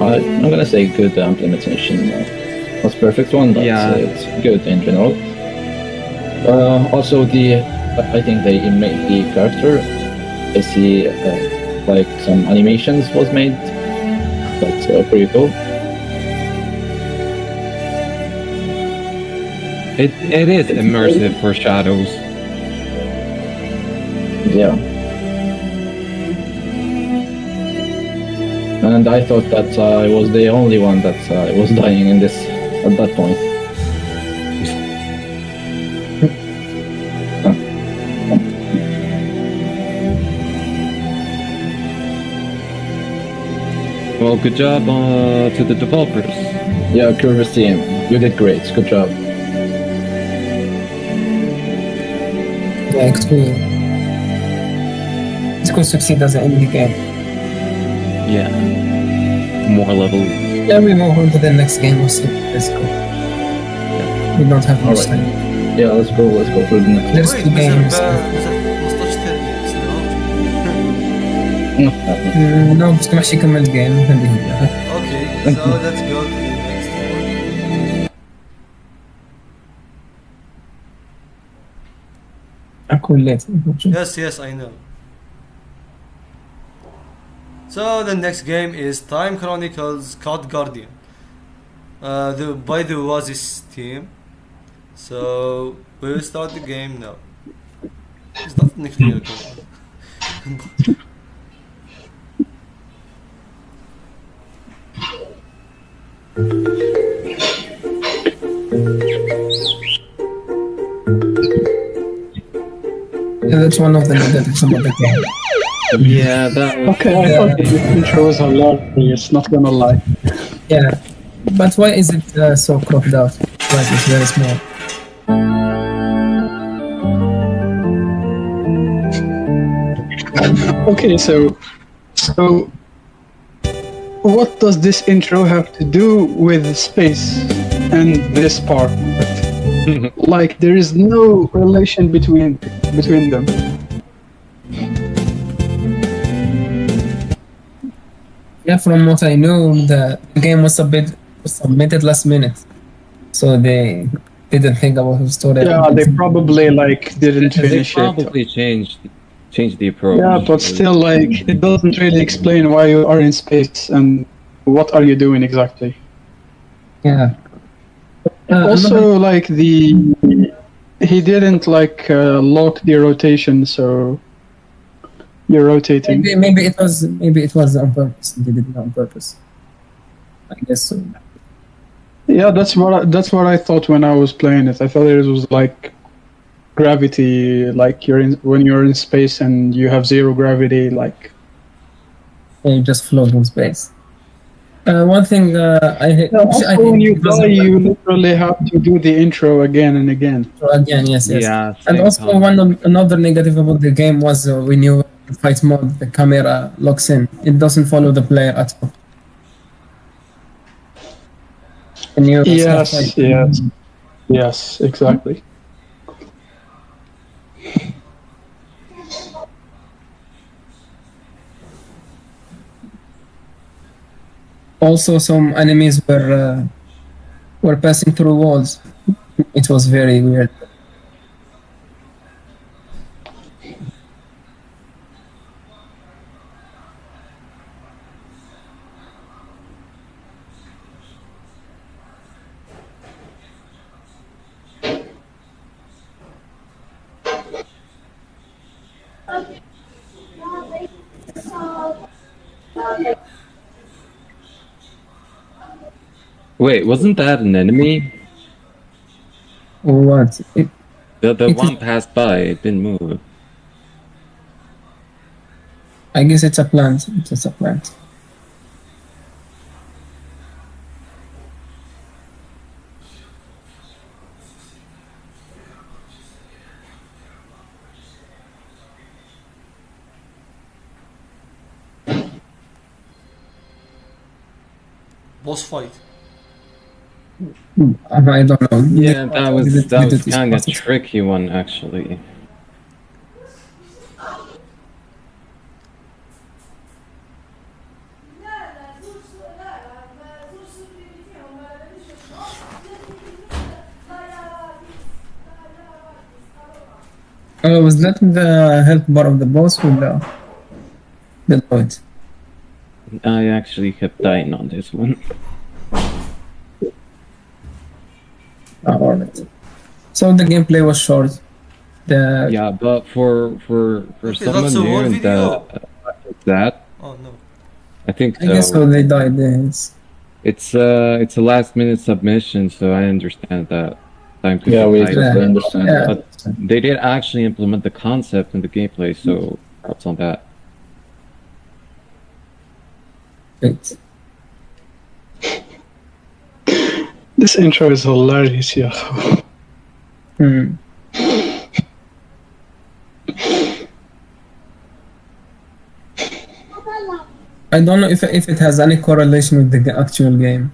I'm gonna say good implementation. Not perfect one, but Yeah. It's good in general. Also, I think they made the character. I see like some animations was made. That's pretty cool. It is immersive for shadows. Yeah. And I thought that I was the only one that was dying in this at that point. Well, good job to the developers. Yeah, Curvis team, you did great. Good job. Like it could succeed as an indie game. Yeah. More level. Yeah, we move on to the next game. Let's go. We don't have much Alright. time. Yeah, let's go for the next. There's ويت two games. مازال 15 ثانية استنى. No, بس ما حش يكمل الجيم هذه هي. Okay, so let's go to the next one. أكون late. Yes, I know. So the next game is Time Chronicles Code Guardian. By the Oasis team. So we will start the game now. It's not nuclear. Yeah, that's one of the negatives about the game. Yeah, that was. Okay, I thought the intro was hilarious, not gonna lie. Yeah, but why is it so cropped out? Like it's very small. Okay, so what does this intro have to do with space and this part? Like there is no relation between them. Yeah, from what I know, the game was submitted last minute, so they didn't think about the story. Yeah, they probably like didn't They finish it. probably changed the approach. Yeah, but still, like it doesn't really explain why you are in space and what are you doing exactly. Yeah. Also, like he didn't like lock the rotation, so you're rotating. Maybe it was on purpose. They did it on purpose. I guess so. Yeah, that's what I thought when I was playing it. I thought it was like gravity, like when you're in space and you have zero gravity, like You just float in space. One thing I hate. also when you die, you literally have to do the intro again and again. Again, yes. Yeah, And same also another negative about the game was when you fight mode, the camera locks in. It doesn't follow the player at all. And you Yes, exactly. Also, some enemies were passing through walls. It was very weird. Wait, wasn't that an enemy? What? The It one passed by, it didn't move. I guess it's a plant. It's a plant. Boss fight. I don't know. Yeah, that was Did kind of it- tricky one actually. Was that the health bar of the boss or the point? I actually kept dying on this one. Alright. So the gameplay was short. Yeah, but for someone that's a new whole and video. that, Oh no. I think I guess so. They died. Yes. it's a last minute submission, so I understand that time could Yeah, be we tight. totally understand. Yeah. But they did actually implement the concept in the gameplay, so props on that. Wait. This intro is hilarious, yeah. Hmm. I don't know if it has any correlation with the actual game.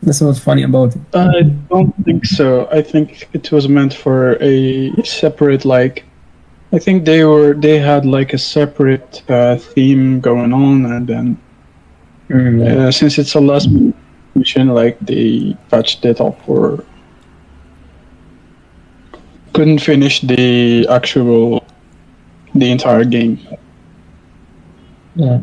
That's what's funny about it. I don't think so. I think it was meant for a separate, like, I think they had like a separate theme going on, and then since it's a last mission, like they patched it up or couldn't finish the entire game. Yeah.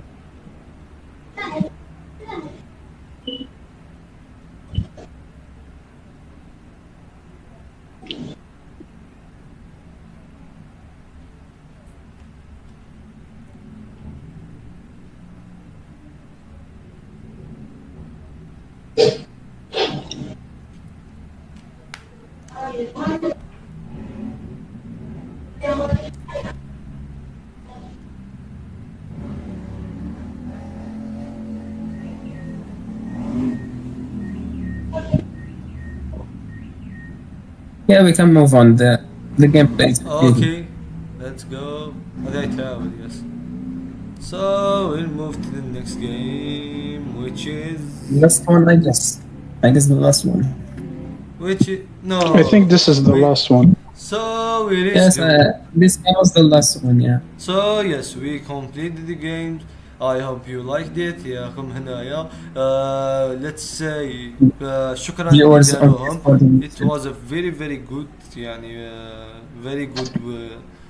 Yeah, we can move on. The gameplay is Okay, let's go. هذا يتعاود, yes. So we'll move to the next game, which is last one, I guess. I guess the last one. no. I think this is the last one. So we reached Yes, the- this game was the last one. Yeah. So yes, we completed the game. I hope you liked it. ياكم هنايا. Let's say شكرا Viewers اللي on داروهم. Discord. It was a very very good يعني very good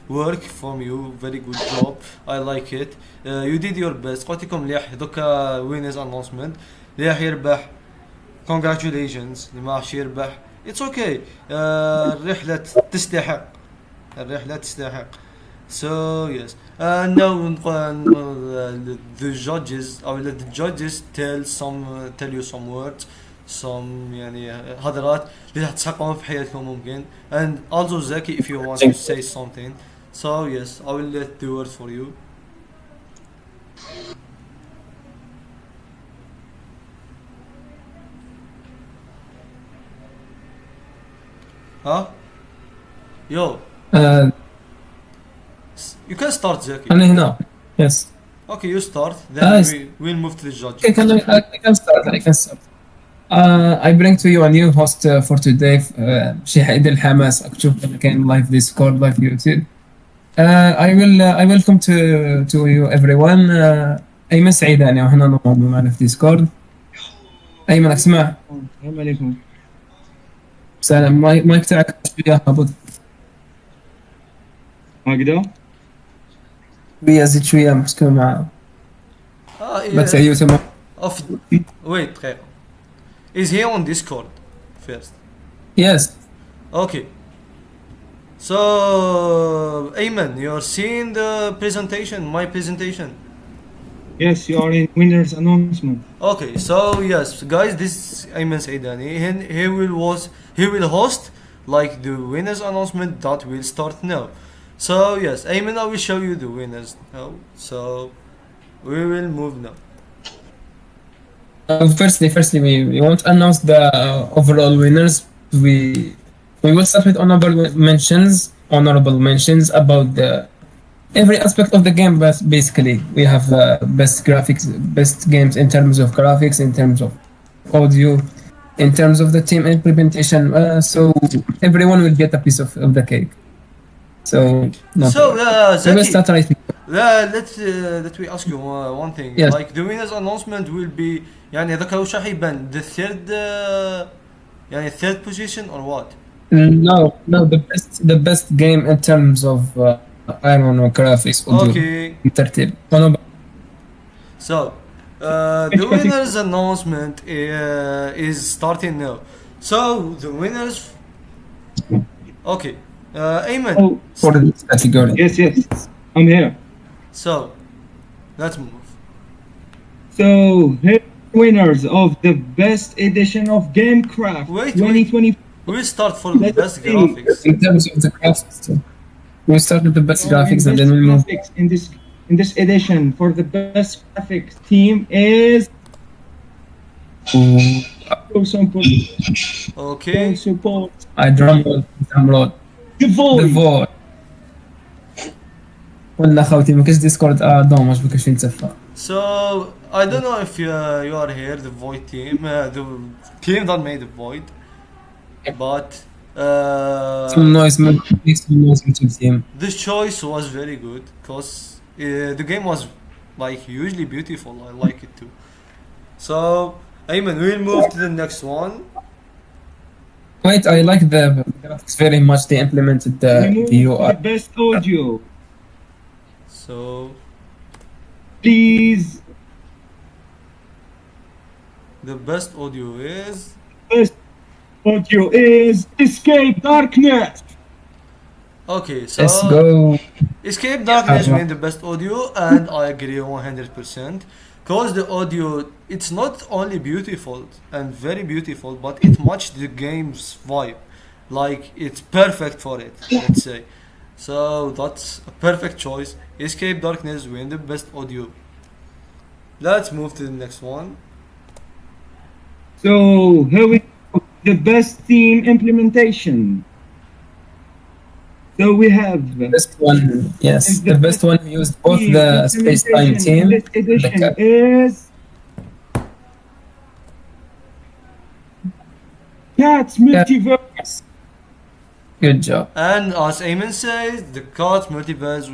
work from you. Very good job. I like it. You did your best. قلت لكم مليح دوكا winners announcement. اللي راح يربح congratulations. اللي ما راح يربح it's okay. الرحلة تستحق. الرحلة تستحق. So yes, now the judges or the judges tell you some words, some يعني هدرات اللي تحققون في حياتكم ممكن. And also Zaki, if you want to say something, so yes, I will let the word for you. Huh? Yo. You can start, Zaki. أنا هنا. Yes. Okay, you start. Then Yes. we'll move to the judge. Okay, I can start. I can start. I bring to you a new host for today. شي حيد الحماس أكتشوف كان live Discord, live YouTube. I welcome to you everyone. أيمن سعيداني وهنا نقوم معنا في ديسكورد. أيمن اسمع. السلام عليكم. سلام. مايك تاعك شوية هابط. هكذا؟ شوية زيد شوية مسكين مع Yeah. بس يوتيوب. Wait, دقيقة. Is he on Discord first? Yes. Okay. So, Ayman, you're seeing the presentation, my presentation. Yes, you are in winner's announcement. Okay, so yes, guys, this is Ayman Saidani. He will host like the winners announcement that will start now. So yes, Ayman, I will show you the winners now. So we will move now. Firstly, we want to announce the overall winners. We will start with honorable mentions about every aspect of the game. But basically, we have best graphics, best games in terms of graphics, in terms of audio, in terms of the team implementation. So everyone will get a piece of the cake. So So we will start Zaki, right. let me ask you one thing. Yes. Like the winners announcement will be يعني هذاك وش راح يبان the third يعني third position or what? No, the best game in terms of I don't know graphics. audio, Okay. ترتيب. So, the winners announcement is starting now. So, the winners. Okay. Ayman. Oh, For this category. yes, I'm here. So, let's move. So, here are winners of the best edition of Gamecraft Wait. 2020. We'll start for the Let's best see. graphics. In terms of the graphics, we start with the best So, graphics in and best then we move. graphics in this edition for the best graphics team is full support. Okay. Full support. I drum roll. The void. ولا خوتي ما كاش ديسكورد دوماج ما كاش فين تسفى. So I don't know if you are here, the Void team, the team that made the Void, but some noise, make some noise into the team. this choice was very good because the game was like hugely beautiful. I like it too. So Ayman, we'll move to the next one. Wait, I like the graphics very much. They implemented We the move to UI. the best audio. So Please, the best audio is best audio is Escape Darkness. okay. So Let's go. Escape Darkness made the best audio, and I agree 100%. Cause the audio, it's not only beautiful and very beautiful, but it matched the game's vibe. Like it's perfect for it, let's say. So that's a perfect choice. Escape Darkness win the best audio. Let's move to the next one. So here we go. The best theme implementation. So we have Best one, yes, the best one used both the space-time team. This edition the is Cats Multiverse. Good job. And as Ayman says, the Cards Multiverse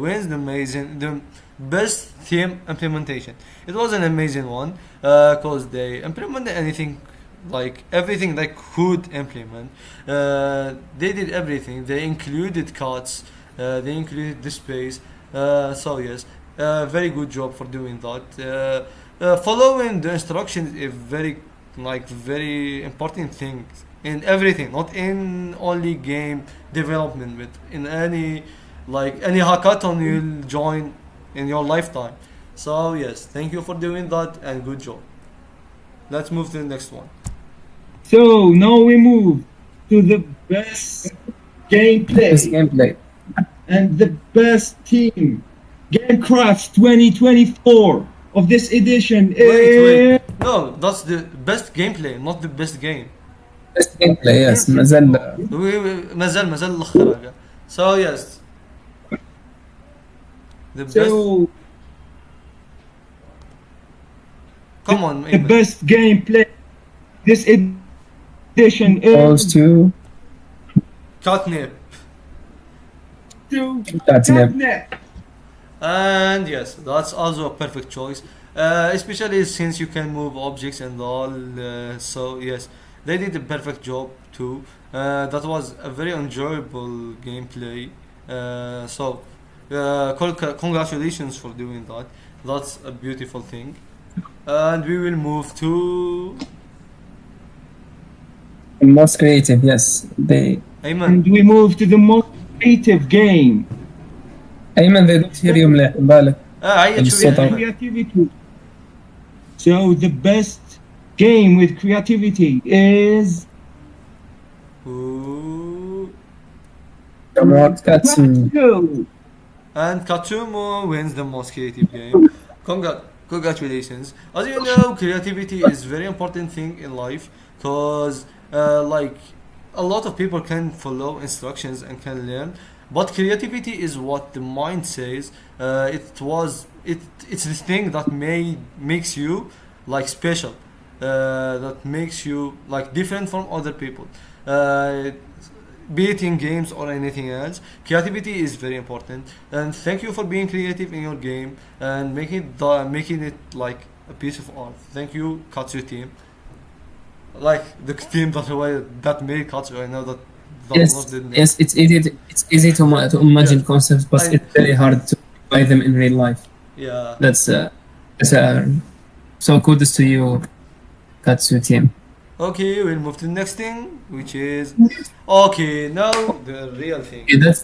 wins the best theme implementation. It was an amazing one because they implemented everything they could implement. They did everything. They included cards. They included the space. So yes, very good job for doing that. Following the instructions is very important thing in everything, not in only game development, but in any hackathon you'll join in your lifetime. So yes, thank you for doing that and good job. Let's move to the next one. So now we move to the best gameplay Best gameplay. and the best team. Gamecraft 2024 of this edition Wait. No, that's the best gameplay, not the best game. Best gameplay, yes. مازال مازال الاخر حاجة. So yes. The best. So Come on, the Ayman. best gameplay this edition goes is to Catnip. Catnip. And yes, that's also a perfect choice. Especially since you can move objects and all. So yes, they did a perfect job too. That was a very enjoyable gameplay. Congratulations for doing that. That's a beautiful thing. And we will move to Most creative, yes. They Ayman. and we move to the most creative game. أيمن they don't hear you مليح بالك. عيط شوية الصوت. أيمن. Creativity. So the best game with creativity is Ooh. Come on, Katsu. Two. And Katsumo wins the most creative game. Congratulations. As you know, creativity is very important thing in life because a lot of people can follow instructions and can learn, but creativity is what the mind says. It's the thing that makes you special, that makes you different from other people. Be it in games or anything else, creativity is very important. And thank you for being creative in your game and making it like a piece of art. Thank you, Katsu team. Like the team that made Katsu. I know that Yes, was the name. yes, it's easy to imagine concepts, but it's very hard to apply them in real life. Yeah. That's so kudos to you, Katsu team. Okay, we'll move to the next thing, which is okay. Now the real thing. Okay, that's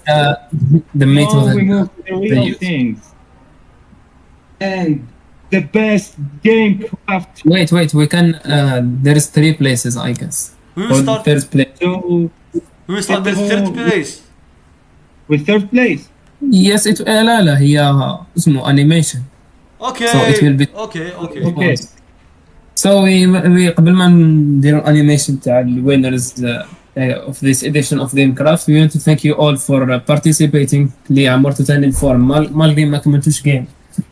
the meat of Now we it. move to the real use. things. And the best Gamecraft. Wait, we can there is 3 places, I guess. We will start. First place. So We will start with third place. with third place. Yes, it لا هي اسمه animation. Okay. So it will be Okay. So we قبل ما نديرو الانيميشن تاع الوينرز of this edition of Gamecraft, we want to thank you all for participating اللي عمرتوا تاني الفورم مالغي ما كملتوش جيم.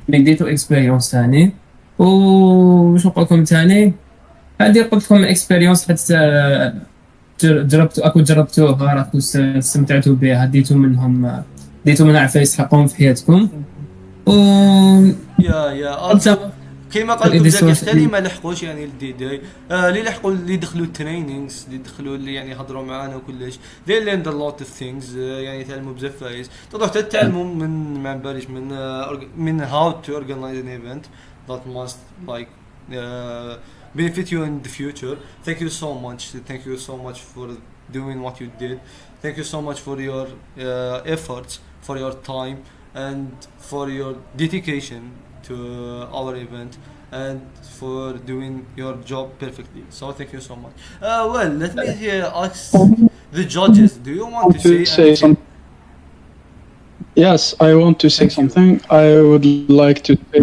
مديتو اكسبيريونس ثاني. وش نقول لكم ثاني، هذه قلت لكم اكسبيريونس حتى جربتوها، راكم استمتعتوا بها، ديتو منها عفايس حقهم في حياتكم. و يا كيما قال لكم زكي حتى اللي ما لحقوش يعني الدي داي، اللي لحقوا اللي دخلوا الترينينغز، اللي دخلوا اللي يعني هضروا معانا وكلش، they learned a lot of things. يعني تعلموا بزاف فايز، تقدروا تتعلموا من ما نباليش من how to organize an event that must like benefit you in the future. Thank you so much for doing what you did. Thank you so much for your efforts, for your time, and for your dedication to our event, and for doing your job perfectly. So thank you so much. Well, let me ask the judges. Do you want to say anything? Yes, I want to say something. I would like to say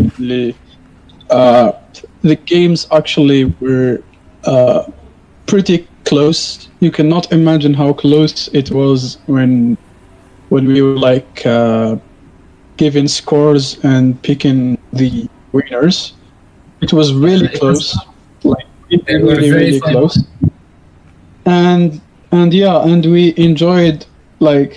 the games actually were pretty close. You cannot imagine how close it was when we were like giving scores and picking the winners. It was really close, like really close. And yeah, and we enjoyed like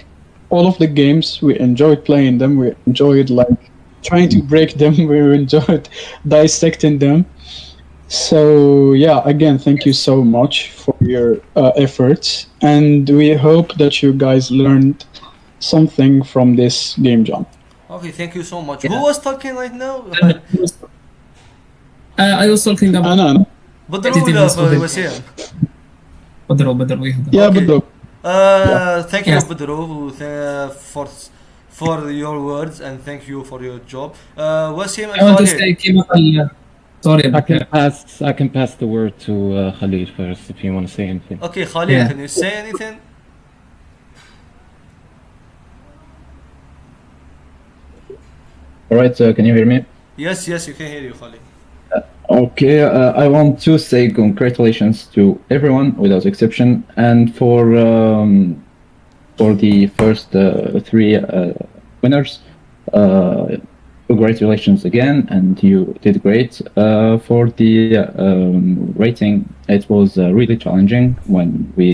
all of the games. We enjoyed playing them. We enjoyed like trying to break them. We enjoyed dissecting them. So yeah, again, thank you so much for your efforts, and we hope that you guys learned something from this game jam. Okay, thank you so much. Who was talking right now? I was talking about أنا بدر ولا وسام؟ بدر يهضر. يا Okay. بدر. Thank you Yes. Bedro for your words, and thank you for your job. Wasim I want to and say كيما قال sorry I can pass the word to Khalid first if you want to say anything. Okay, Khalid, Yeah. can you say anything? All right, can you hear me? Yes, you can hear you, Khalid. Okay, I want to say congratulations to everyone without exception, and for the first three winners. Congratulations again, and you did great. For the rating, it was really challenging when we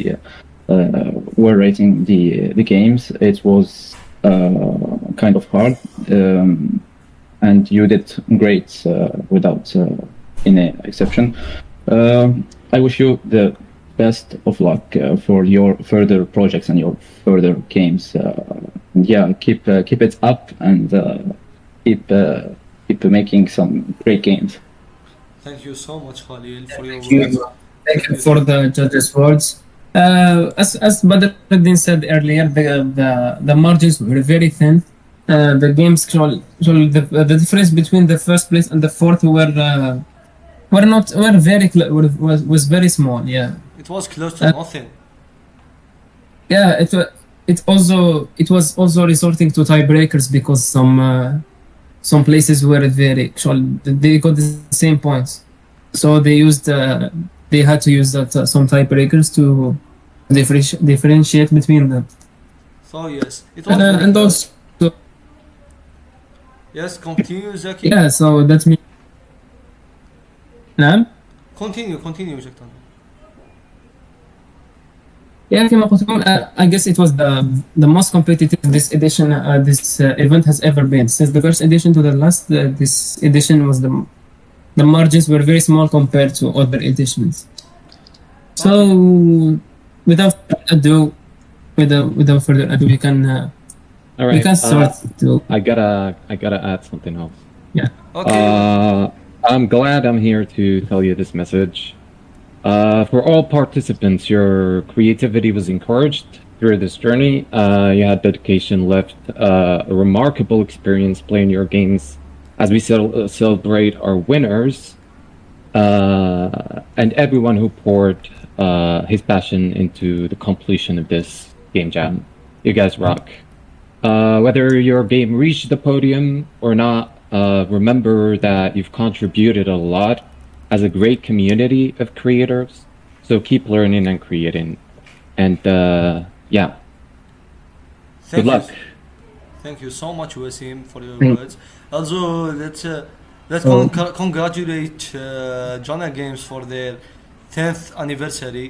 were rating the games. It was kind of hard, and you did great without any exception. I wish you the best of luck for your further projects and your further games. Yeah, keep it up, and keep making some great games. Thank you so much, Khalid, for your Thank you. words. Thank you for the judges' words. As Badruddin said earlier, the margins were very thin. The games, the difference between the first place and the fourth was very small. Yeah. It was close to nothing. Yeah. It was also resorting to tiebreakers because some places were they got the same points, so they had to use some tiebreakers to differentiate between them. So yes, it was. And also, yes, continue, Zaki. yeah. So that means. نعم. Continue, Zaki. Yeah, كما قلت لكم, I guess it was the most competitive this edition, this event has ever been. Since the first edition to the last, this edition was the margins were very small compared to other editions. So, without further ado, we can All right. we can start to. I gotta add something else. Yeah. Okay. I'm glad I'm here to tell you this message. For all participants, your creativity was encouraged through this journey. You had dedication, left a remarkable experience playing your games as we celebrate our winners, and everyone who poured his passion into the completion of this game jam. You guys rock. Whether your game reached the podium or not, remember that you've contributed a lot as a great community of creators. So keep learning and creating. And yeah. Thank Good luck. Thank you so much, Wasim, for your Thank- words. Also, let's Oh. congratulate Jonna Games for their 10th anniversary.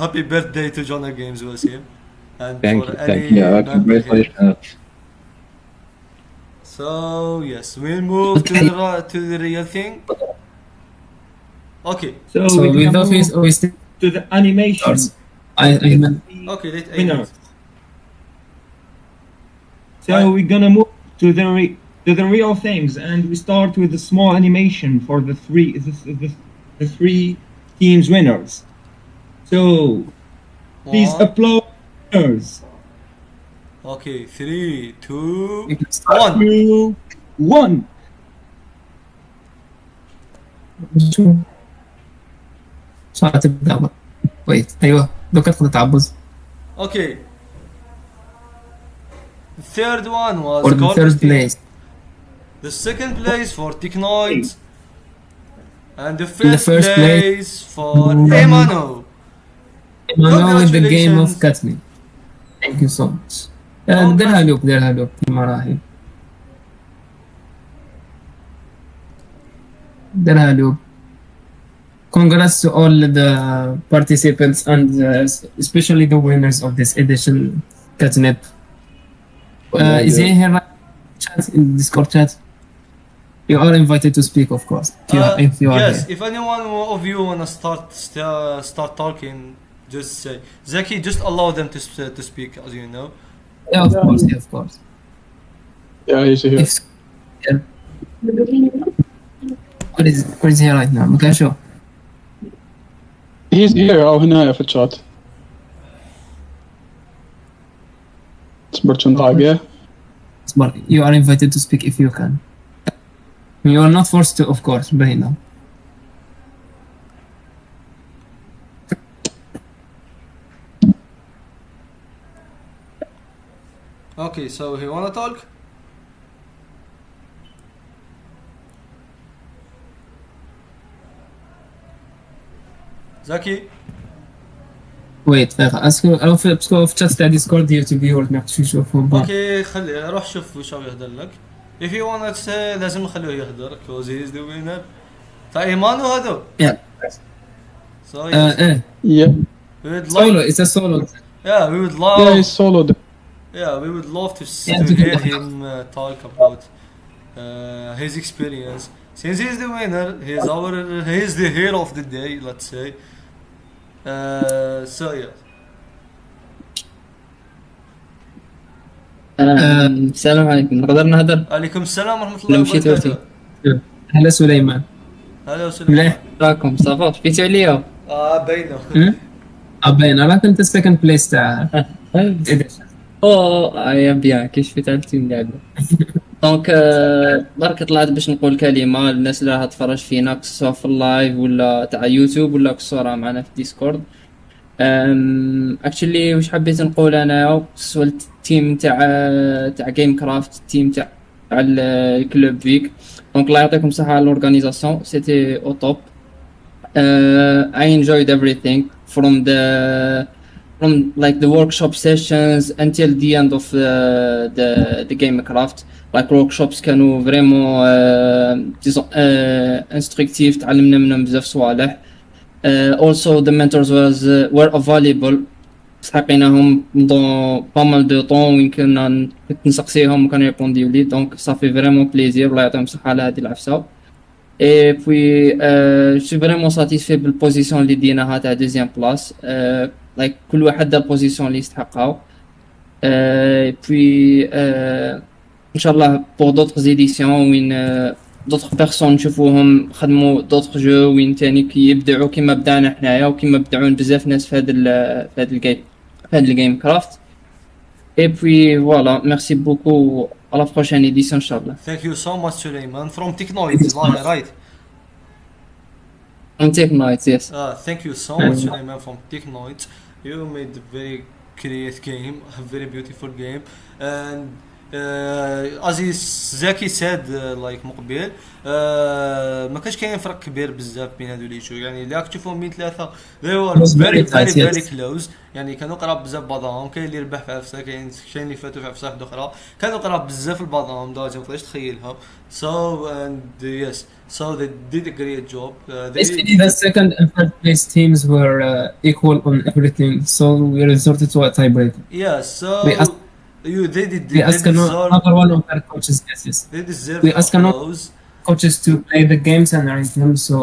Happy birthday to Jonna Games, Wasim. And Thank for you, any thank you. member here. Congratulations. So yes, we'll move to the real thing. Okay, So, So we're with gonna office, move we still to the animation. I meant okay, let Winner. Ayman. So we're gonna move to the real things, and we start with a small animation for the three teams winners. So please One. applaud winners. Okay, 3, 2, we can start. 1. 2, 1. شو تبدا بقى؟ ويت ايوه دوكا تقدر تعبز. Okay. The third one was For the Corpus third team. place. The second place for Technoids. And the first first place- place for Emano. Emmanuel with the game of Congratulations. Kathleen. Thank you so much. Congrats. ديرها لوب مراحل. ديرها لوب. Congrats to all the participants and especially the winners of this edition, Catnip. Is he here right chat in Discord chat? You are invited to speak, of course. If you are Yes, here. if anyone of you wanna start talking, just say. Zaki, just allow them to speak, as you know. Yeah, of course. Yeah, of course. Yeah, he's here. If yeah. Where is he right now? Okay, sure. He's here أو هنا في الشات. اصبر طاقة. But you are invited to speak if you can. You are not forced to, of course, Bahina. Okay, so he wanna talk? Zaki? Wait, اسكو او في باسكو في الشات تاع ديسكورد يوتيوب يورد ما يقدرش يشوفهم. اوكي خلي روح شوف وش هو يهدر لك. If you wanna say لازم نخليه يهدر cause he is the winner. تاع ايمانو هذا. Yeah. So yes, ايه Yeah, we would solo, like, it's a solo. yeah, we would yeah, love, he's soloed. yeah, we would love to Yeah, to to hear do- him talk about his experience. Since he's the winner, he's the hero of the day, let's say. So yeah. السلام عليكم، نقدر نهضر؟ عليكم السلام ورحمة الله لا، مشيت وبركاته. هلا سليمان. هلا وسهلا. مليح. راكم صافا فيتو عليا؟ باينة. باين راك انت السكند بليس تاع او يا بيان كي شفت عرفتي اللعبة. دونك برك طلعت باش نقول كلمة للناس اللي راها تفرج فينا سواء في اللايف ولا تاع يوتيوب ولا كسورة معنا في ديسكورد. اكشلي واش حبيت نقول انايا سوا التيم تاع جيم كرافت، التيم تاع الكلوب فيك. دونك الله يعطيكم الصحة على الاورغانيزاسيون، سيتي او توب. I enjoyed everything from like the workshop sessions until the end of the Gamecraft. Like workshops كانوا vraiment disons instructive، تعلمنا منهم بزاف صوالح. Also the mentors were available، سحقيناهم dans pas mal de temps وين كنا كنت نسقسيهم وكانوا يريبونديو لي. دونك صافي vraiment plaisir، الله يعطيهم الصحة على هذه العفسة. Et puis, je suis vraiment satisfait de la position اللي ديناها تاع deuxième place. Like كل واحد دا البوزيسيون اللي يستحقها. Et puis, إن شاء الله pour d'autres éditions وين d'autres personnes نشوفوهم خدموا d'autres jeux وين تاني كيبدعوا كيما بدعنا حنايا وكيما بدعون بزاف ناس في هذا الجيم كرافت. Et puis voilà, merci beaucoup. À la prochaine édition, Inch'Allah. Thank you so much, Suleiman. From Technoids, right? On take nights, yes. Thank you so much, Suleiman, from Technoids. You made a very creative game, a very beautiful game, and as Zaki said like مقبل ما كانش كاين فرق كبير بزاف بين هادو لي جو يعني اللي راك تشوفهم بين ثلاثه they were Was very very tight, very very yes. close يعني كانوا قراب بزاف بعضهم كاين اللي ربح في عفسه كاين اللي فاتوا في عفسه واحده اخرى كانوا قراب بزاف لبعضهم لدرجه ما تقدرش تخيلها so and yes so they did a great job Basically, the second and third place teams were equal on everything, so we resorted to a tiebreaker. yeah so We asked- they did We they asked deserve another one of their coaches guesses. they deserve we asked another- applause Coaches to play the games and rank them, so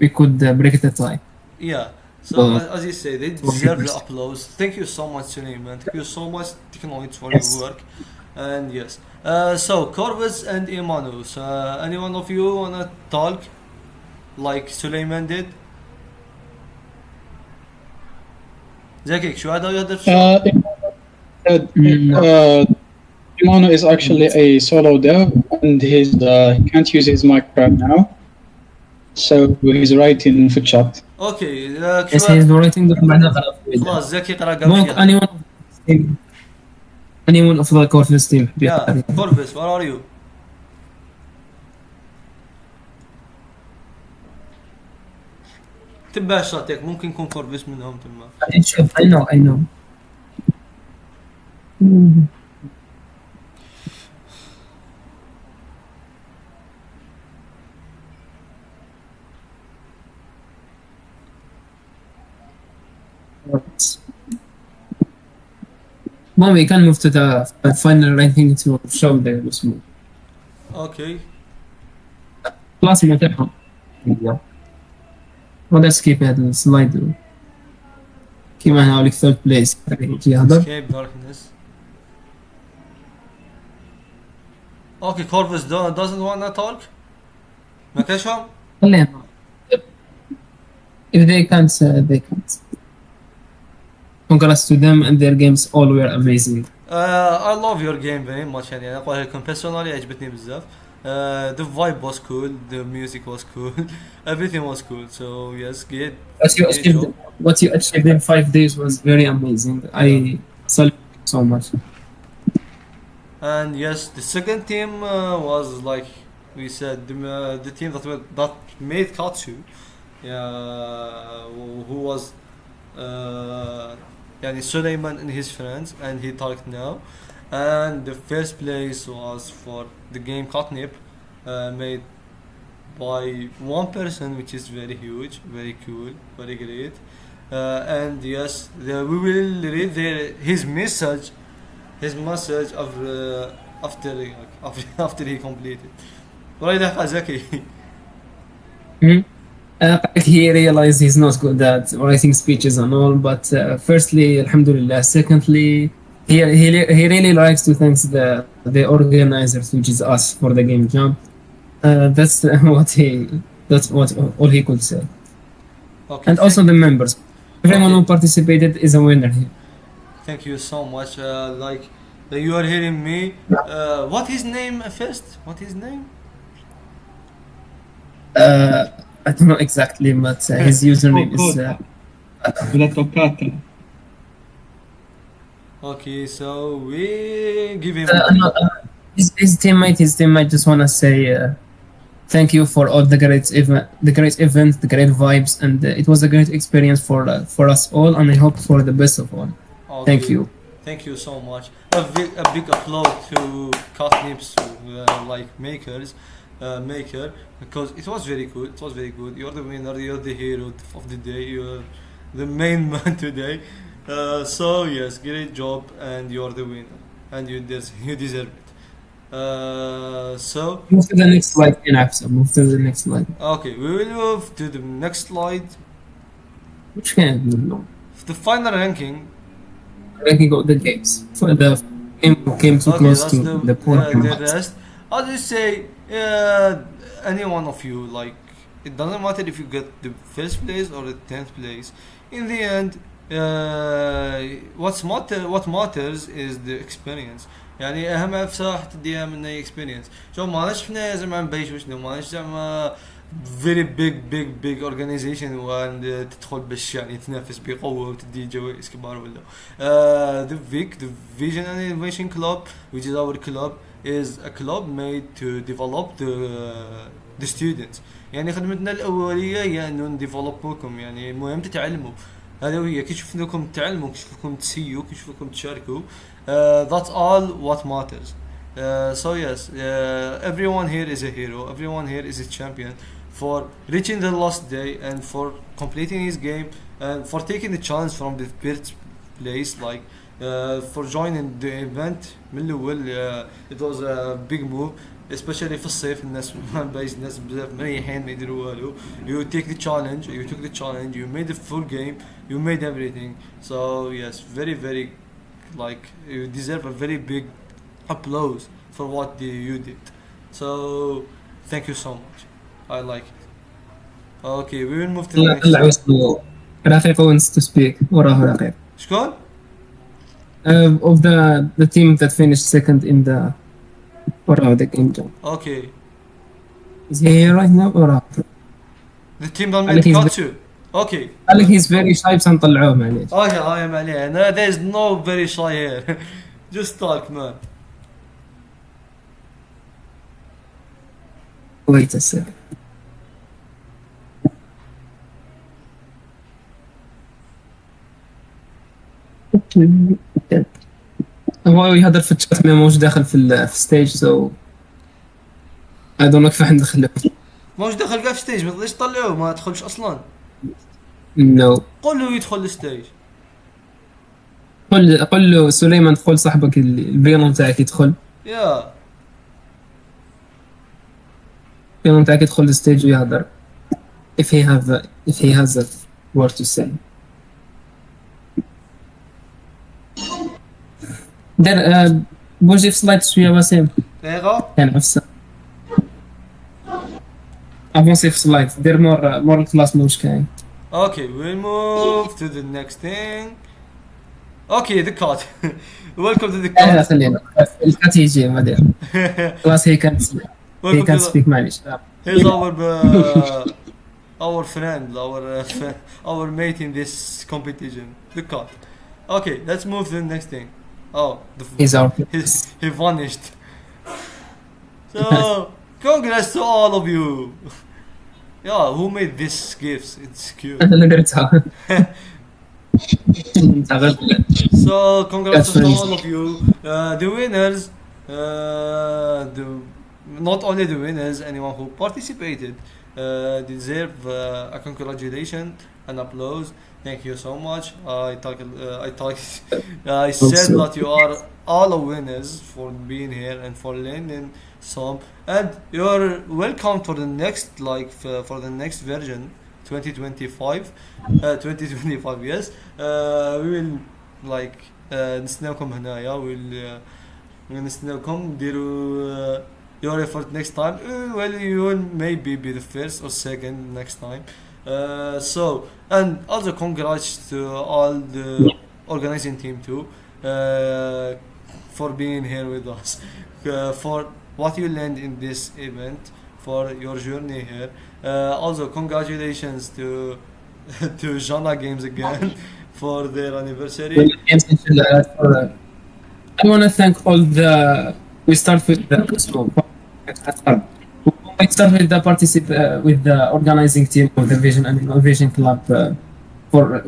we could break the tie. yeah so Well, as you say they well, deserve the first. applause thank you so much Suleiman thank you so much Technoids for Yes. your work and yes so Corvus and Imanus any one of you wanna talk like Suleiman did Zaki شو هذا يهدر Imano is actually a solo dev, and he can't use his mic right now, so he's writing for chat. اوكي Yes, he's writing the another. خلاص زكي قرا Mark, قبل anyone of the Corvus team. yeah Corvus where are you تبع شاتك ممكن يكون كورفيس منهم تما I know. Well, we can move to the final ranking to show the smooth. اوكي خلاص متاحة. Well, let's keep هذا السلايد كيما هناوليك third place يجي يهضر. escape darkness اوكي Corvus doesn't wanna talk ما كاشهم خلينا. If they can't, they can't. Congrats to them and their games all were amazing. I love your game very much يعني اقولها لكم personally عجبتني بزاف the vibe was cool the music was cool everything was cool so yes good What you achieved in 5 days was very amazing. I salute you so much. and yes the second team was like we said the team that made Katsu who was يعني Suleiman and his friends and he talked now and the first place was for the game Catnip made by one person which is very huge very cool very great and yes we will read his message of after he completed right Zaki He realized he's not good at writing speeches and all, but firstly, alhamdulillah. Secondly, he really likes to thank the organizers, which is us, for the game jump. That's what all he could say. okay And also the members. Everyone who participated is a winner here. thank you so much like you are hearing me what his name first what his name I don't know exactly, but his username is. ولا توكاتا okay so we give him His teammate just wanna say thank you for all the great event, the great vibes, and it was a great experience for us all, and I hope for the best of all. okay. Thank you. Thank you so much. A big applause to Catnips like maker because it was very good. It was very good. You're the winner. You're the hero of the day. You're the main man today. So yes, great job, and you're the winner, and you deserve it. So Move to the next slide, Inafsa. Move to the next slide. okay, we will move to the next slide. Which can no. The final ranking. Ranking of the games. For the game came too Okay, close that's to the point. the rest. I'll just say, any one of you, like, it doesn't matter if you get the first place or the 10th place. In the end, what matters is the experience. يعني اهم عفسه حتديها من اي اكسبيرينس شوف ما شفنا زعما نبيش وشنو ما زعما very big organization وان تدخل باش يعني تنافس بقوه وتدي جوائز كبار ولا the Vision and Innovation Club, which is our club, is a club made to develop the students. يعني خدمتنا الاوليه هي انه نديفلوبوكم، يعني المهم تتعلموا. هذا هي كي شفناكم تتعلموا، كي شفناكم تسيوا، كي شفناكم تشاركوا. That's all what matters. So yes, everyone here is a hero, everyone here is a champion for reaching the last day and for completing his game and for taking the chance from the first place, like for joining the event من الأول. It was a big move, especially في الصيف. الناس بايز الناس بزاف مريحين ما يديروا والو. You took the challenge, you made the full game, you made everything. So yes, very like you deserve a very big applause for what you did. So thank you so much. I like it. Okay, we will move to the next. طلع واسمه رقيق wants to speak. وراه رقيق. شكون؟ Of the team that finished second in the the game jam. Okay. Is he here right now? وراه. The team that made Katsu. Okay. قال لك he's very shy بس نطلعوه معليش. I am عليه. No, there is no very shy here. Just talk, man. Wait a second. هو يهدر في الشات ما موش داخل في الستيج سو I don't know كيف ندخله. موش دخل كاع في ستيج، ما تقدرش تطلعوه، ما تدخلش اصلا. No. قول له يدخل الستيج. قل له سليمان دخل صاحبك البيانو تاعك يدخل. يا. البيانو تاعك يدخل الستيج ويهدر. If he has a word to say. دير بوجي في سلايد شويه وسيم. دقيقة. يعني نفسه. افونسي في سلايد دير مور الكلاس موش كاين. Okay, we'll move to the next thing. Okay, the cat. Welcome to the cat. خلينا الكات يجي ما دير. خلاص هي كانت سبيك معليش. Here's our friend, our mate in this competition, the cat. Okay, let's move to the next thing. Oh, he vanished. So, congrats to all of you. Yeah, who made these gifts? It's cute. انا درتها. So, congrats to all of you. The winners, not only the winners, anyone who participated deserve a congratulation and applause. Thank you so much. I said that you are all winners for being here and for learning some, and you're welcome for the next for the next version 2025 yes. We will نستناوكم هنايا. نستناوكم ديروا your effort next time. Well, you will maybe be the first or second next time. So, and also congrats to all the organizing team too, for being here with us, for what you learned in this event, for your journey here. Also congratulations to to Jana Games again for their anniversary. I want to thank all the. We start with the. I start with with the organizing team of the Vision and Innovation Club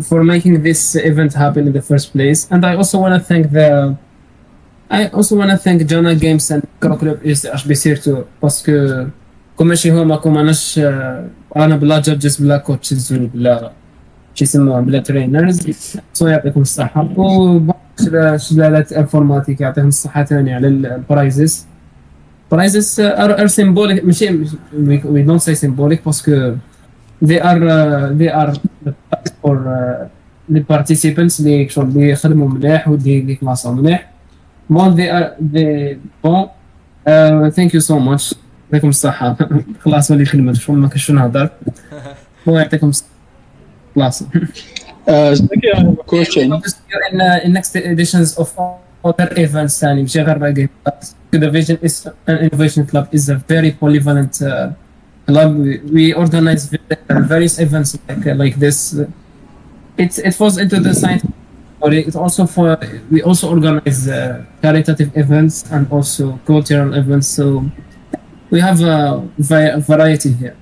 for making this event happen in the first place. And I also want to thank Jana Games and Micro Club is بسيرتو باسكو كوماشي هما كوماناش انا بلا جادجز بلا كوتشز بلا شي يسموها بلا ترينرز. سو يعطيكم الصحة. وشلالات انفورماتيك يعطيهم الصحة ثاني على البرايزز. Prizes are symbolic. We don't say symbolic because they are for the participants اللي يخدموا مليح واللي كلاسهم مليح. Bon thank you so much. يعطيكم الصحة. خلاص ولي خدمة شو ما كنتش نهضر. هو يعطيكم الصحة. خلاص. Zaki, I have a question. In next editions of other events ثاني ماشي غير Gamecraft. The Vision is an Innovation Club is a very polyvalent We organize various events like this. It falls into the science. But it also we also organize caritative events and also cultural events. So we have a variety here.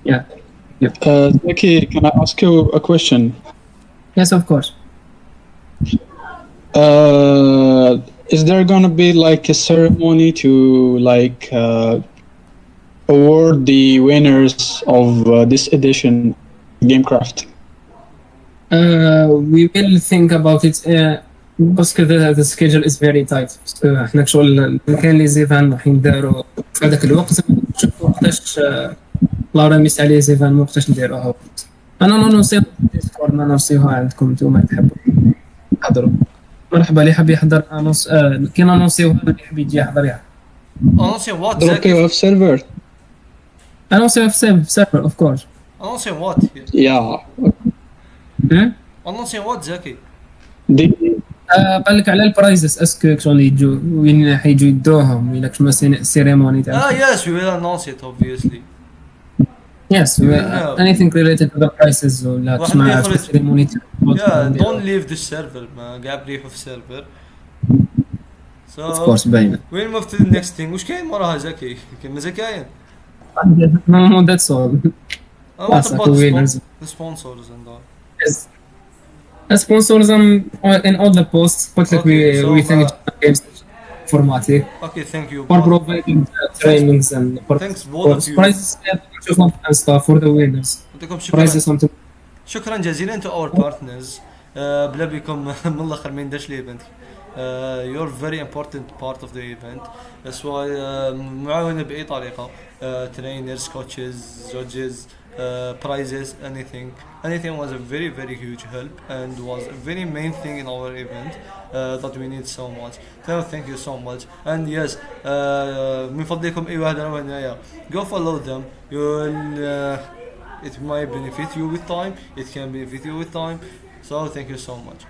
Yeah. Zaki, can I ask you a question? Yes, of course. Is there gonna be like a ceremony to like award the winners of this edition, Gamecraft? We will think about it. باسكو the schedule is very tight. احنا شغل كان لي زيفان راح ينداروا في هذاك الوقت. نشوفوا وقتاش لورا ميس عليه زيفان وقتاش نديروها. انا نونسيها ديسكورد، نونسيها عندكم نتوما تحبوا تحضروا. مرحبا اللي حاب يحضر انونس كي نونسيوها اللي حاب يجي يحضر يحضر. انونسي وات Okay, we have server. انونسيوها في سيرفر اوف كورس. انونسي وات Yeah. انونسي وات زكي. قال لك على البرايزز اسكو شغل يجوا وين حيجوا يدوهم ولا كما سيريموني تاع. Yes, we will announce it obviously. Yes, anything related to the prices ولا تسمع سيريموني. Yeah, don't leave the server ما قاعد بريحوا في السيرفر. So of course باينه. we'll move to the next thing. وش كاين وراها زكي؟ كاين زكاين. No, that's all. What about the sponsors and all? Yes. The sponsors in all the posts قلت لك we thank games formatic Okay, thank you. for providing trainings and Thanks both of you. prizes and stuff for the winners. يعطيكم شكرا. Prizes on شكرا جزيلا to our partners. بلا بكم من الاخر ما نداش الايفنت. You're very important part of the event. سواء معاونة بأي طريقة. Trainers, coaches, judges, prizes, anything was a very huge help and was a very main thing in our event that we need so much. So thank you so much. And yes, من فضلكم أي واحد أنا هنايا go follow them. It might benefit you with time. It can benefit you with time. So thank you so much.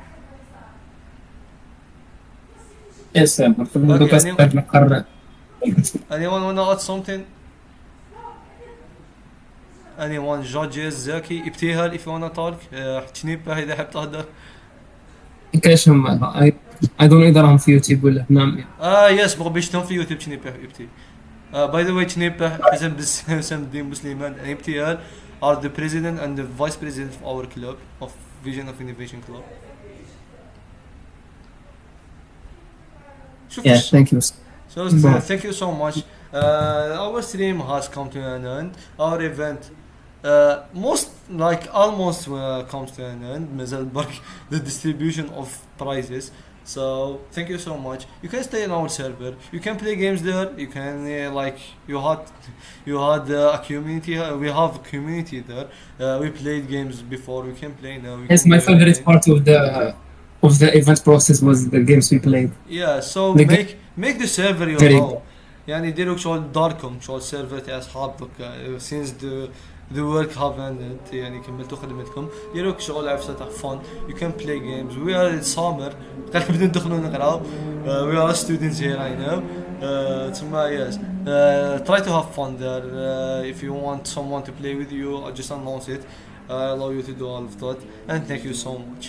Yes, Anyone wanna add something? Anyone judges Zaki ابتهال if you wanna talk. تشنيبه إذا حاب تهدر. كاشم I don't know إذا راهم في يوتيوب ولا نعم. yes بغبيشتهم في يوتيوب تشنيبه ابتي. By the way تشنيبه حسن الدين مسلمان and ابتهال are the president and the vice president of our club of Vision of Innovation Club. Yeah, thank you. So thank you so much. Our stream has come to an end. Our event almost comes to an end. The distribution of prizes. So thank you so much. You can stay in our server. You can play games there. You can you had a community. We have a community there. We played games before. We can play now. Yes, my favorite part of the event process was the games we played. Yeah, so make the server your home. يعني ديروا شغل داركم شغل سيرفر تاع اصحابك since the work have ended يعني كملتوا خدمتكم ديروا شغل عفسه تاع fun. You can play games. We are in summer قاعد بدنا ندخلوا نقراو. We are students here I know. Yes. Try to have fun there. If you want someone to play with you, I'll just announce it. I allow you to do all of that. And thank you so much.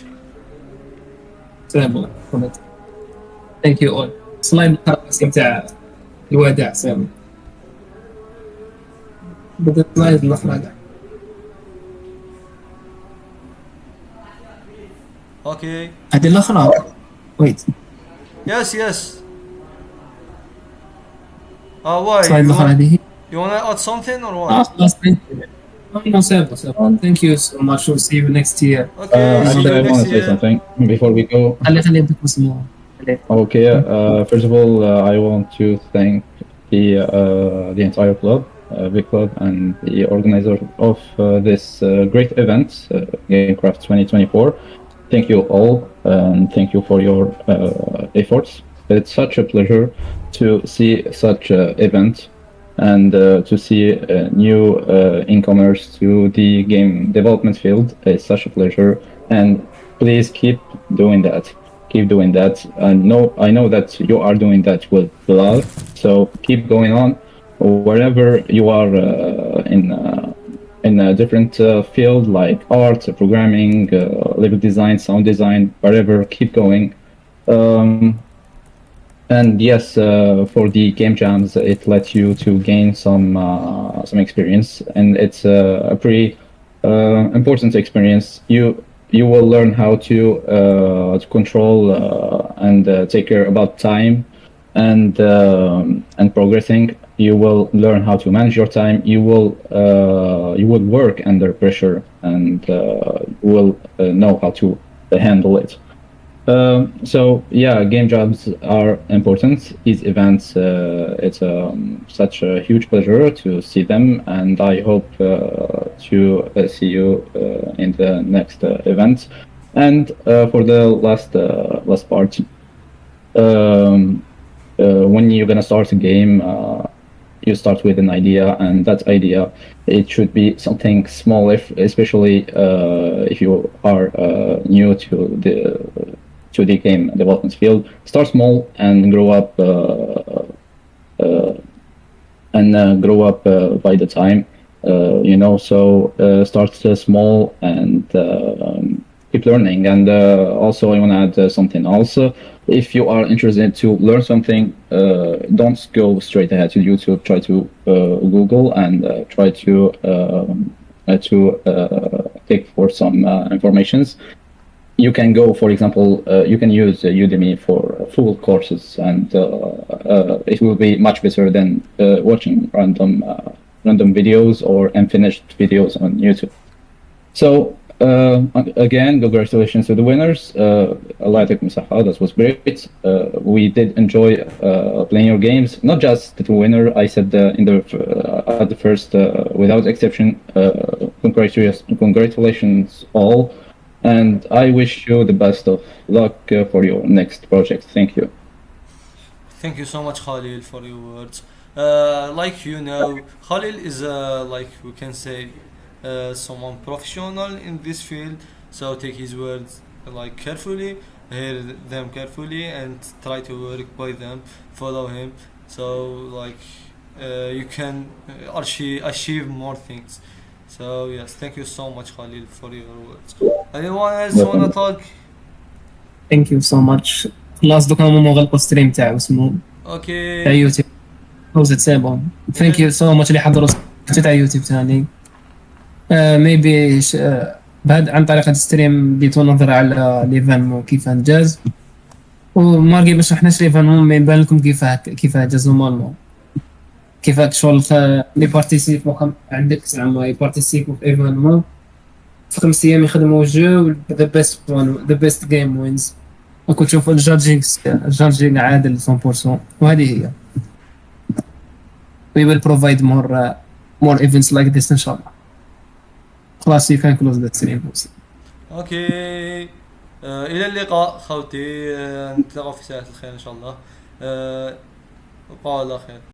Thank you all. سلايد القسم تاع الوداع سامي. بدأت سلايد الأخرى. Okay. هذه الأخرى. Wait. Yes. Why? سلايد الأخرى هذه. You wanna add something or what? No, thank you so much. We'll see you next year. Okay. Actually, I want to say something before we go. خلي يدك مسموع. Okay. First of all, I want to thank the entire club, big club, and the organizer of this great event, Gamecraft 2024. Thank you all, and thank you for your efforts. It's such a pleasure to see such an event and to see new incomers to the game development field. It's such a pleasure, and please keep doing that. Keep doing that. I know that you are doing that with love, so keep going on. wherever you are in a different field like art, programming, level design, sound design, whatever, keep going. And yes, for the game jams, it lets you to gain some experience, and it's a pretty important experience. You will learn how to control and take care about time and progressing. You will learn how to manage your time. You will work under pressure and will know how to handle it. So yeah, game jobs are important. These events, it's such a huge pleasure to see them, and I hope to see you in the next event. And for the last part, when you're gonna start a game, you start with an idea, and that idea, it should be something small, especially if you are new to the game development field. Start small and grow up by the time, so start small and keep learning. And also I want to add something else. If you are interested to learn something, don't go straight ahead to YouTube. Try to Google and try to take for some informations. You can go, for example, you can use Udemy for full courses, and it will be much better than watching random videos or unfinished videos on YouTube. So again, congratulations to the winners. Allah yatikum saha, that was great. We did enjoy playing your games. Not just the winner, I said at the first, without exception, congratulations all. And I wish you the best of luck for your next project. Thank you. Thank you so much, Khalil, for your words. Like Khalil is like we can say someone professional in this field. So take his words like carefully, hear them carefully, and try to work by them. Follow him. So like you can achieve more things. So yes, thank you so much, Khalil, for your words. Anyone else wanna talk? ثانك يو سو ماتش. خلاص دوكا هما غلقوا ستريم تاعو اسمه اوكي تاع يوتيوب. كلوزت سي بون. ثانك يو سو ماتش اللي حضروا تاع يوتيوب ثاني. ميبي بعد عن طريق هذا الستريم ديتو نظرة على ليفينمون كيف انجاز. وماركي باش حناش ليفينمون ما يبان لكم كيف انجاز نورمالمون. كيفاك شغل لي بارتيسيبو عندك زعما يبارتيسيبو في ايفينمون في 5 ايام يخدموا جو ذا بيست جيم وينز. راكم تشوفوا الجادجينغ عادل 100%. وهذه هي we will provide more events like this ان شاء الله. خلاص you can close that stream. اوكي الى اللقاء خوتي. نتلاقوا في ساعة الخير ان شاء الله. وبقوا على خير.